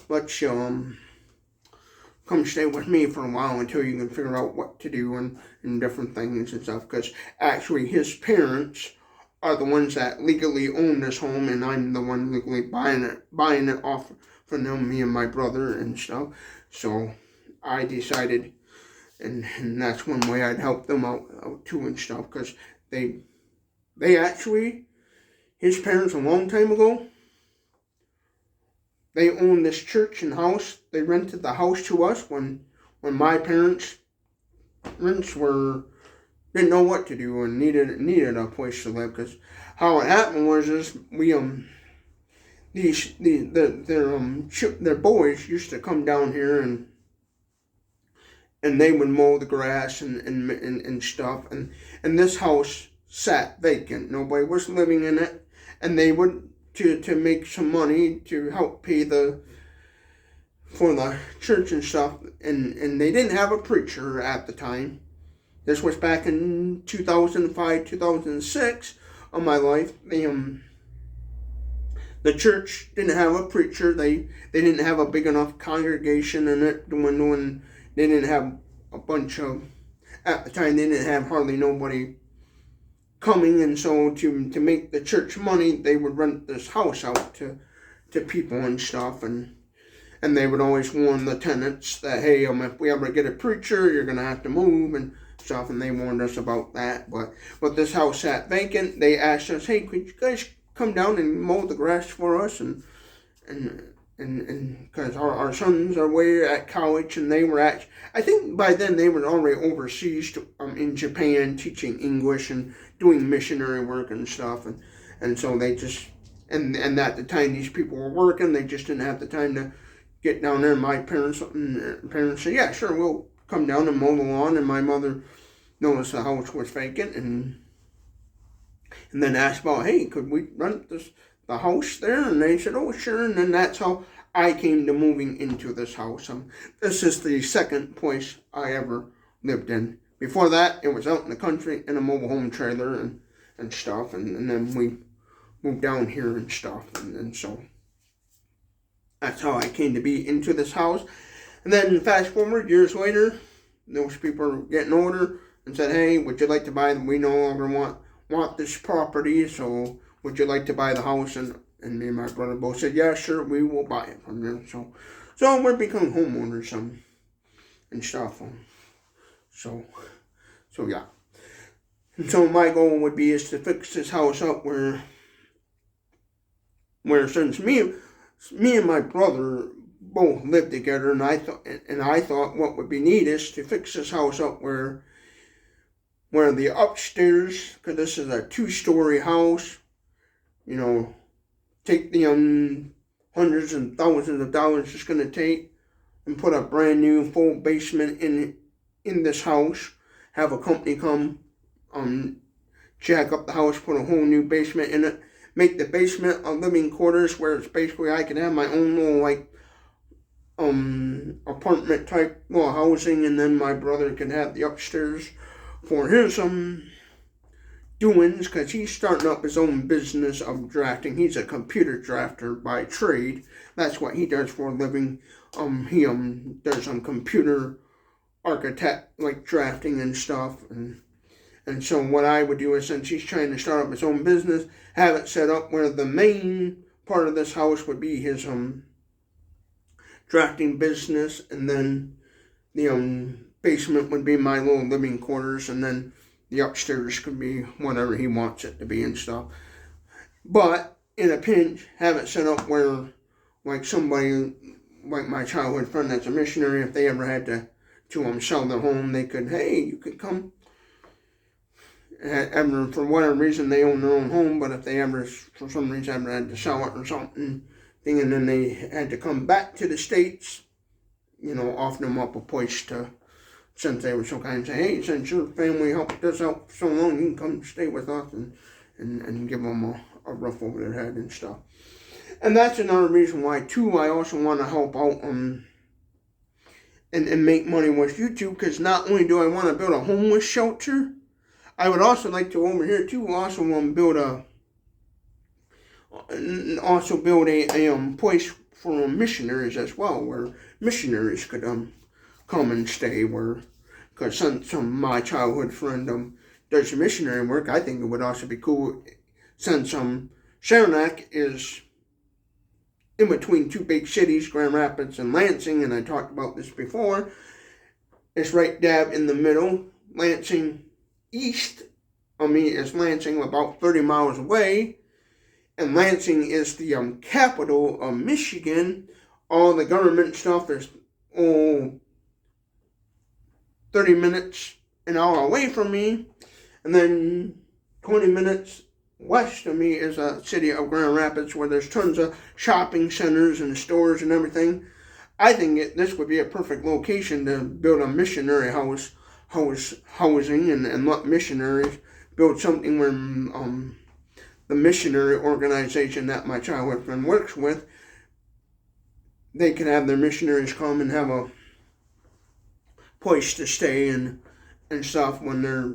let you come stay with me for a while until you can figure out what to do and different things and stuff. Because actually his parents are the ones that legally own this home, and I'm the one legally buying it off from them, me and my brother and stuff. So I decided, and that's one way I'd help them out too and stuff, because they actually, his parents a long time ago, they owned this church and house. They rented the house to us when my parents didn't know what to do and needed a place to live. Because how it happened was we their boys used to come down here and they would mow the grass and stuff, and this house sat vacant. Nobody was living in it, and they would to make some money to help pay for the church and stuff, and they didn't have a preacher at the time. This was back in 2005, 2006 of my life. The church didn't have a preacher. They didn't have a big enough congregation in it when they didn't have a bunch of, at the time they didn't have hardly nobody coming, and so to make the church money, they would rent this house out to people and stuff, and they would always warn the tenants that, hey, if we ever get a preacher, you're gonna have to move and stuff, and they warned us about that. But this house sat vacant. They asked us, hey, could you guys come down and mow the grass for us, and because our sons are way at college, and they were I think by then they were already overseas in Japan teaching English and doing missionary work and stuff, and so they just, and at the time these people were working, they just didn't have the time to get down there. And my parents said, yeah, sure, we'll come down and mow the lawn, and my mother noticed the house was vacant, and then asked about, hey, could we rent the house there? And they said, oh, sure. And then that's how I came to moving into this house. This is the second place I ever lived in. Before that, it was out in the country in a mobile home trailer and stuff. And then we moved down here and stuff. And so that's how I came to be into this house. And then fast forward years later, those people are getting older and said, hey, would you like to buy them? We no longer want this property, so would you like to buy the house? And me and my brother both said, yeah, sure, we will buy it from them. So we're becoming homeowners and stuff. So yeah. And so my goal would be is to fix this house up where since me and my brother both lived together, and I thought what would be neat is to fix this house up where the upstairs, because this is a 2-story house, take the hundreds and thousands of dollars it's going to take and put a brand new full basement in this house, have a company come jack up the house, put a whole new basement in it, make the basement a living quarters where it's basically I can have my own little apartment type little housing, and then my brother can have the upstairs for his doings, because he's starting up his own business of drafting. He's a computer drafter by trade. That's what he does for a living. He does some computer architect, like drafting and stuff, and so what I would do is, since he's trying to start up his own business, have it set up where the main part of this house would be his drafting business, and then the basement would be my little living quarters, and then the upstairs could be whatever he wants it to be and stuff. But in a pinch, have it set up where, like somebody, like my childhood friend that's a missionary, if they ever had to sell their home, they could, hey, you could come. Ever, for whatever reason, they own their own home, but if they ever, for some reason, ever had to sell it or something, and then they had to come back to the States, offer them up a place to, since they were so kind, say, hey, since your family helped us out for so long, you can come stay with us, and give them a roof over their head and stuff. And that's another reason why, too, I also want to help out and make money with YouTube, because not only do I want to build a homeless shelter, I would also like to, over here, too, also want to build also build a place for missionaries as well, where missionaries could come and stay. Because since my childhood friend does missionary work, I think it would also be cool since Saranac is in between two big cities, Grand Rapids and Lansing, and I talked about this before. It's right dab in the middle. Lansing east of me is Lansing, about 30 miles away, and Lansing is the capital of Michigan. All the government stuff is 30 minutes, an hour away from me, and then 20 minutes west of me is a city of Grand Rapids where there's tons of shopping centers and stores and everything. I think this would be a perfect location to build a missionary housing and let missionaries build something where the missionary organization that my childhood friend works with, they could have their missionaries come and have a place to stay and stuff when they're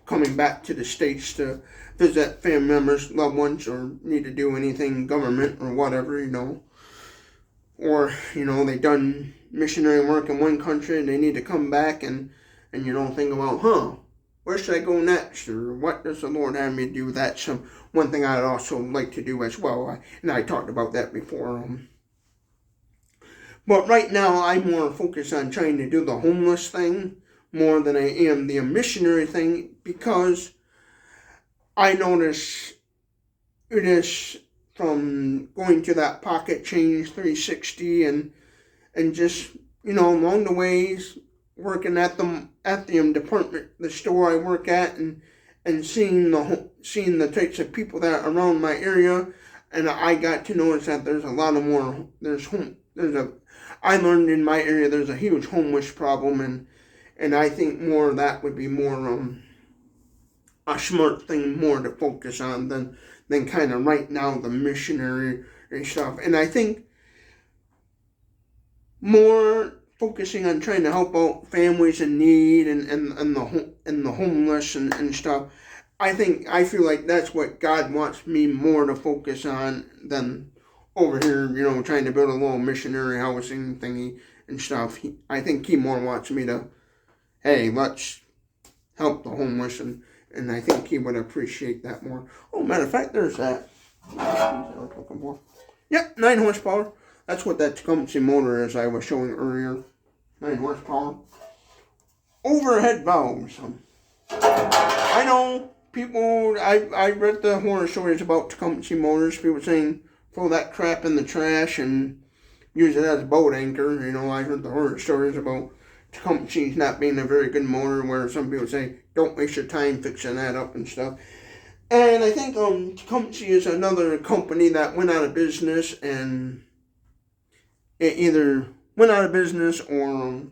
coming back to the States to visit family members, loved ones, or need to do anything government or whatever, Or, they've done missionary work in one country and they need to come back and think about, where should I go next? Or what does the Lord have me do? That's one thing I'd also like to do as well. I talked about that before. But right now, I'm more focused on trying to do the homeless thing more than I am the missionary thing, because I notice it is from going to that pocket change 360 and just, along the ways, working at the department, the store I work at, and seeing the types of people that are around my area, and I got to notice that there's a lot of more, I learned in my area there's a huge homeless problem, and I think more of that would be more a smart thing more to focus on than kind of right now the missionary and stuff. And I think more focusing on trying to help out families in need and the homeless and stuff. I feel like that's what God wants me more to focus on than over here, trying to build a little missionary housing thingy and stuff. I think He more wants me to, hey, let's help the homeless, and I think He would appreciate that more. Oh, matter of fact, there's that. Yep, 9 horsepower. That's what that Tecumseh motor is I was showing earlier. 9 horsepower. Overhead valves. I know people, I read the horror stories about Tecumseh motors. People saying, throw that crap in the trash and use it as a boat anchor. I heard the horror stories about Tecumseh's not being a very good motor, where some people say, don't waste your time fixing that up and stuff. And I think Tecumseh is another company that went out of business, and it either went out of business or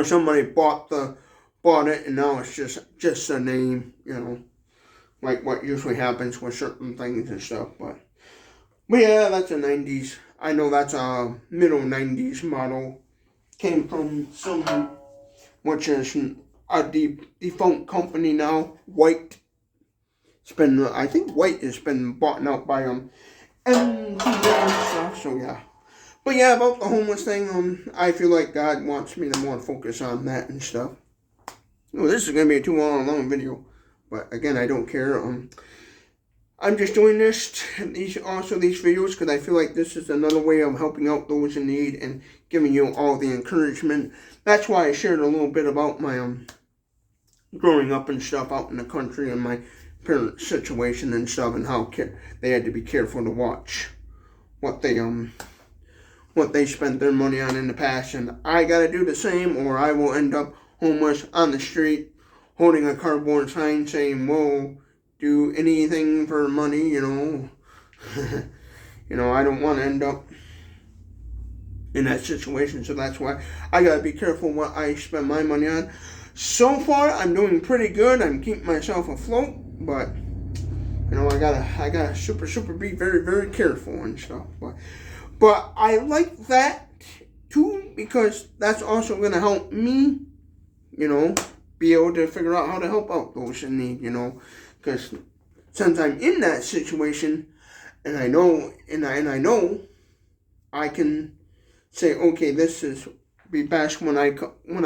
somebody bought it, and now it's just a name, like what usually happens with certain things and stuff. But yeah, that's a 90s. I know that's a middle 90s model. Came from which is a defunct company now, White. I think White has been bought out by and stuff, so yeah. But yeah, about the homeless thing, I feel like God wants me to more focus on that and stuff. This is going to be a 2 hour long video, but again, I don't care. I'm just doing these videos because I feel like this is another way of helping out those in need and giving you all the encouragement. That's why I shared a little bit about my growing up and stuff out in the country and my parents' situation and stuff, and how they had to be careful to watch what they spent their money on in the past. And I gotta do the same, or I will end up homeless on the street holding a cardboard sign saying, whoa, do anything for money, I don't want to end up in that situation. So that's why I gotta be careful what I spend my money on. So far, I'm doing pretty good. I'm keeping myself afloat, but I gotta super be very, very careful and stuff. But I like that too, because that's also gonna help me, be able to figure out how to help out those in need, because since I'm in that situation, and I know, I know, I can say, okay, this is be best when I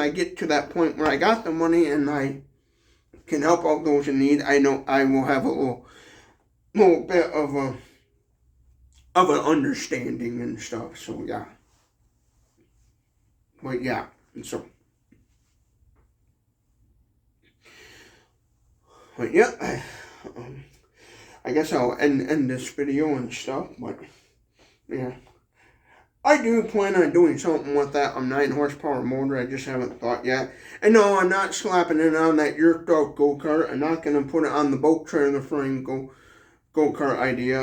get to that point where I got the money and I can help out those in need. I know I will have a little bit of an understanding and stuff. So yeah, but yeah, and so. But yeah, I guess I'll end this video and stuff, but yeah. I do plan on doing something with that 9 horsepower motor. I just haven't thought yet. And no, I'm not slapping it on that Yerk Dog go-kart. I'm not going to put it on the boat trailer frame go-kart idea.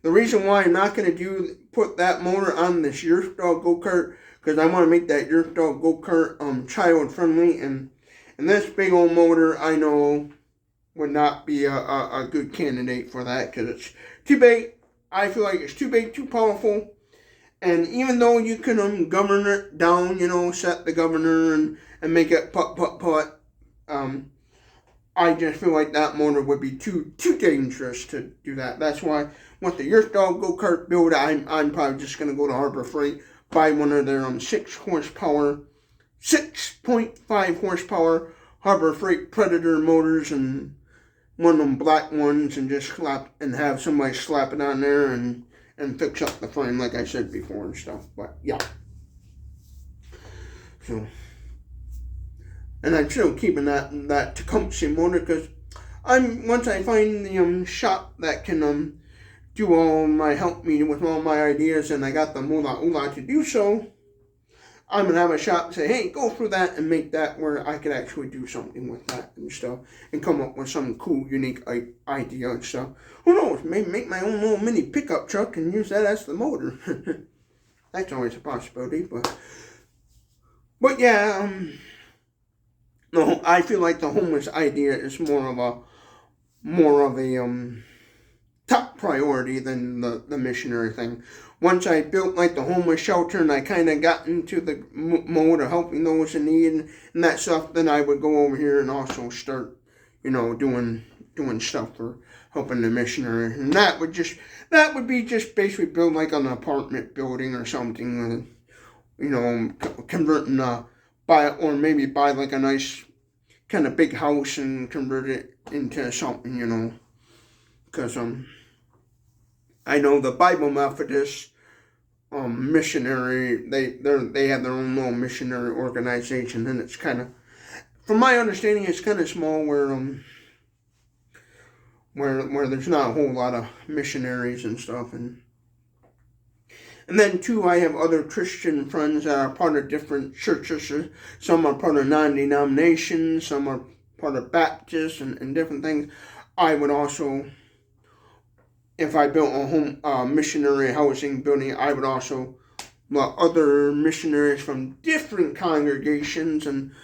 The reason why I'm not going to put that motor on this Yerk Dog go-kart, because I want to make that Yerk Dog go-kart child friendly, and this big old motor I know would not be a good candidate for that, because it's too big. I feel like it's too big, too powerful. And even though you can govern it down, set the governor and make it putt, I just feel like that motor would be too dangerous to do that. That's why with the Yerk Dog go-kart build, I'm probably just going to go to Harbor Freight, buy one of their 6.5 horsepower Harbor Freight Predator motors, and one of them black ones, and just have somebody slap it on there and fix up the frame like I said before and stuff. But yeah. So, and I'm still keeping that Tecumseh motor, because once I find the shop that can help me with all my ideas, and I got the moolah to do so, I'm going to have a shop say, hey, go through that and make that where I could actually do something with that and stuff, and come up with some cool, unique idea and stuff. Who knows, maybe make my own little mini pickup truck and use that as the motor. That's always a possibility, but yeah, no, I feel like the homeless idea is more of a top priority than the missionary thing. Once I built like the homeless shelter and I kind of got into the mode of helping those in need and that stuff, then I would go over here and also start, doing stuff for helping the missionary. And that would be just basically build like an apartment building or something, converting buy like a nice kind of big house and convert it into something, because I know the Bible Methodist missionary, they have their own little missionary organization, and it's kind of, from my understanding, it's kind of small, where there's not a whole lot of missionaries and stuff, and then too, I have other Christian friends that are part of different churches. Some are part of non-denominations, some are part of Baptists and different things. I would also, if I built a home missionary housing building, I would also let other missionaries from different congregations and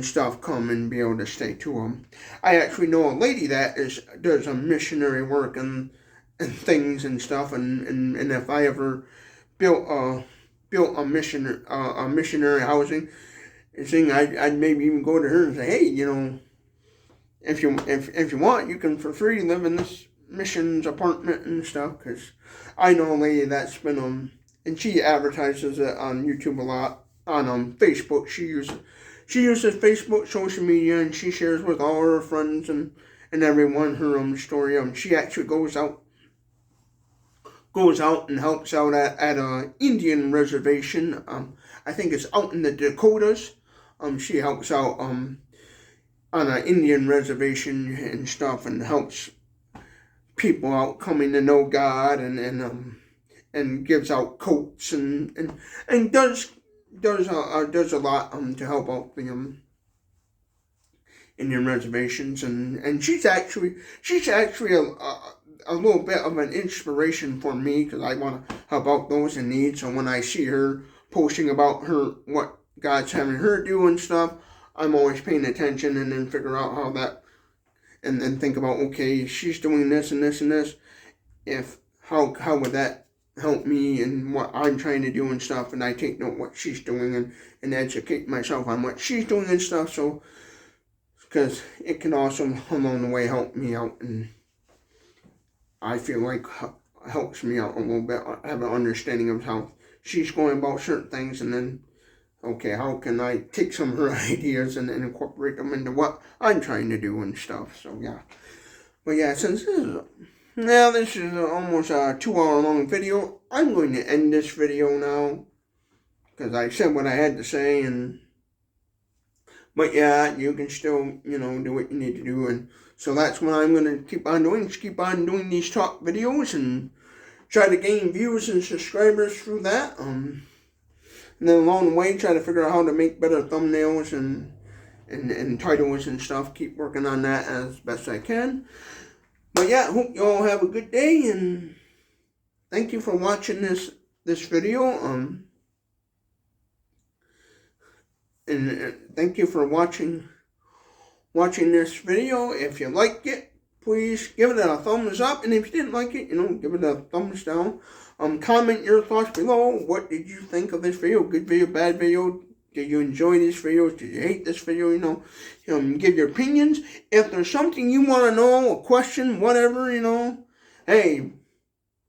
stuff come and be able to stay to them. I actually know a lady that does a missionary work and things and stuff, and if I ever built a missionary housing thing, I'd maybe even go to her and say, hey, if you want, you can for free live in this missions apartment and stuff, because I know a lady that's been and she advertises it on YouTube a lot, on Facebook. She uses Facebook social media, and she shares with all her friends and everyone her story. She actually goes out and helps out at a Indian reservation. I think it's out in the Dakotas. She helps out on an Indian reservation and stuff, and helps people out coming to know God, and gives out coats and does a lot to help out the Indian reservations, and she's actually a little bit of an inspiration for me, because I want to help out those in need. So when I see her posting about what God's having her do and stuff, I'm always paying attention and then figure out how that, and then think about, okay, she's doing this and this and this, how would that help me and what I'm trying to do and stuff, and I take note what she's doing and educate myself on what she's doing and stuff, so because it can also along the way help me out I feel like helps me out a little bit. I have an understanding of how she's going about certain things, and then, okay, how can I take some of her ideas and incorporate them into what I'm trying to do and stuff. So yeah. But yeah, since this is almost a 2-hour long video, I'm going to end this video now, because I said what I had to say. But yeah, you can still, do what you need to do. And so that's what I'm going to keep on doing. Just keep on doing these talk videos and try to gain views and subscribers through that. And then along the way, try to figure out how to make better thumbnails and titles and stuff. Keep working on that as best I can. But yeah, I hope you all have a good day, and thank you for watching this video. And thank you for watching this video. If you liked it, please give it a thumbs up, and if you didn't like it, give it a thumbs down. Comment your thoughts below. What did you think of this video? Good video, bad video? Did you enjoy this video? Did you hate this video? Give your opinions. If there's something you want to know, a question, whatever, hey,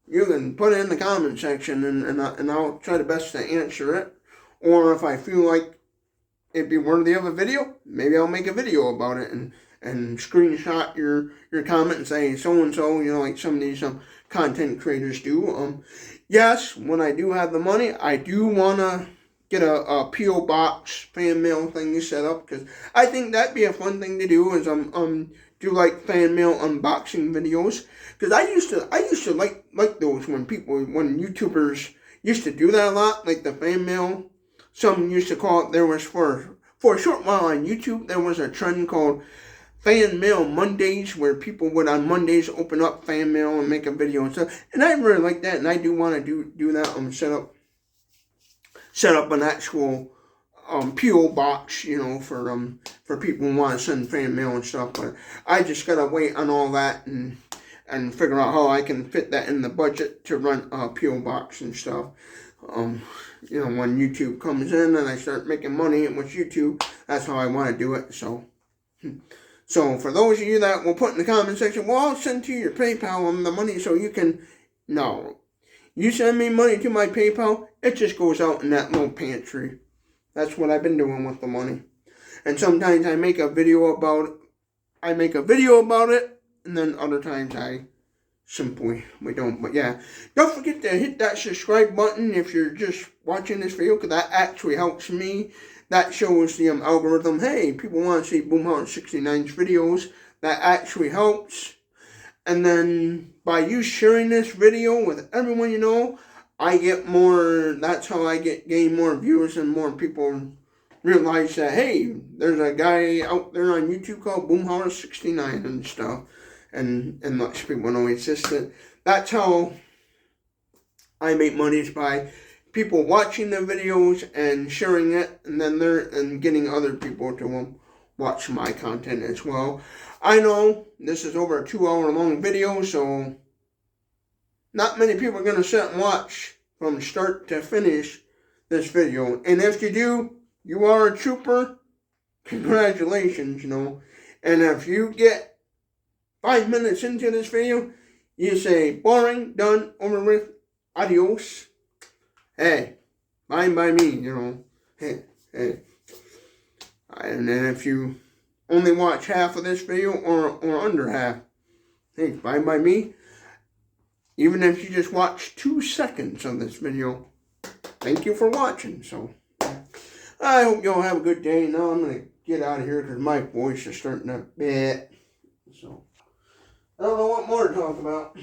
you can put it in the comment section, and I'll try the best to answer it. Or if I feel like it'd be worthy of a video, maybe I'll make a video about it and screenshot your comment and say so-and-so, like some of these content creators do. Yes, when I do have the money, I do want to get a P.O. box fan mail thing set up, because I think that'd be a fun thing to do, is do like fan mail unboxing videos, because I used to like those when YouTubers used to do that a lot, like the fan mail. Some used to call it, there was for a short while on YouTube, there was a trend called Fan Mail Mondays, where people would on Mondays open up fan mail and make a video and stuff. And I really like that, and I do want to do that, set up an actual P.O. box, for people who want to send fan mail and stuff. But I just gotta wait on all that and figure out how I can fit that in the budget to run a P.O. box and stuff. When YouTube comes in and I start making money with YouTube, that's how I want to do it. So for those of you that will put in the comment section, well, I'll send to your PayPal the money so you can, no. You send me money to my PayPal, it just goes out in that little pantry. That's what I've been doing with the money. And sometimes I make a video about it, and then other times we don't. But yeah, don't forget to hit that subscribe button if you're just watching this video, because that actually helps me. That shows the algorithm, hey, people want to see Boomhauer69's videos. That actually helps. And then by you sharing this video with everyone you know, I get more. That's how I gain more viewers, and more people realize that, hey, there's a guy out there on YouTube called Boomhauer69 and stuff. And lets people know it's just that's how I make money, is by people watching the videos and sharing it, and then getting other people to watch my content as well. I know this is over a 2-hour long video, so not many people are going to sit and watch from start to finish this video. And if you do, you are a trooper. Congratulations, And if you get 5 minutes into this video, you say, boring, done, over with, adios. Hey, fine by me, Hey. And then if you only watch half of this video or under half, hey, fine by me. Even if you just watch 2 seconds of this video, thank you for watching. So, I hope you all have a good day. Now I'm going to get out of here because my voice is starting to bit. So, I don't know what more to talk about.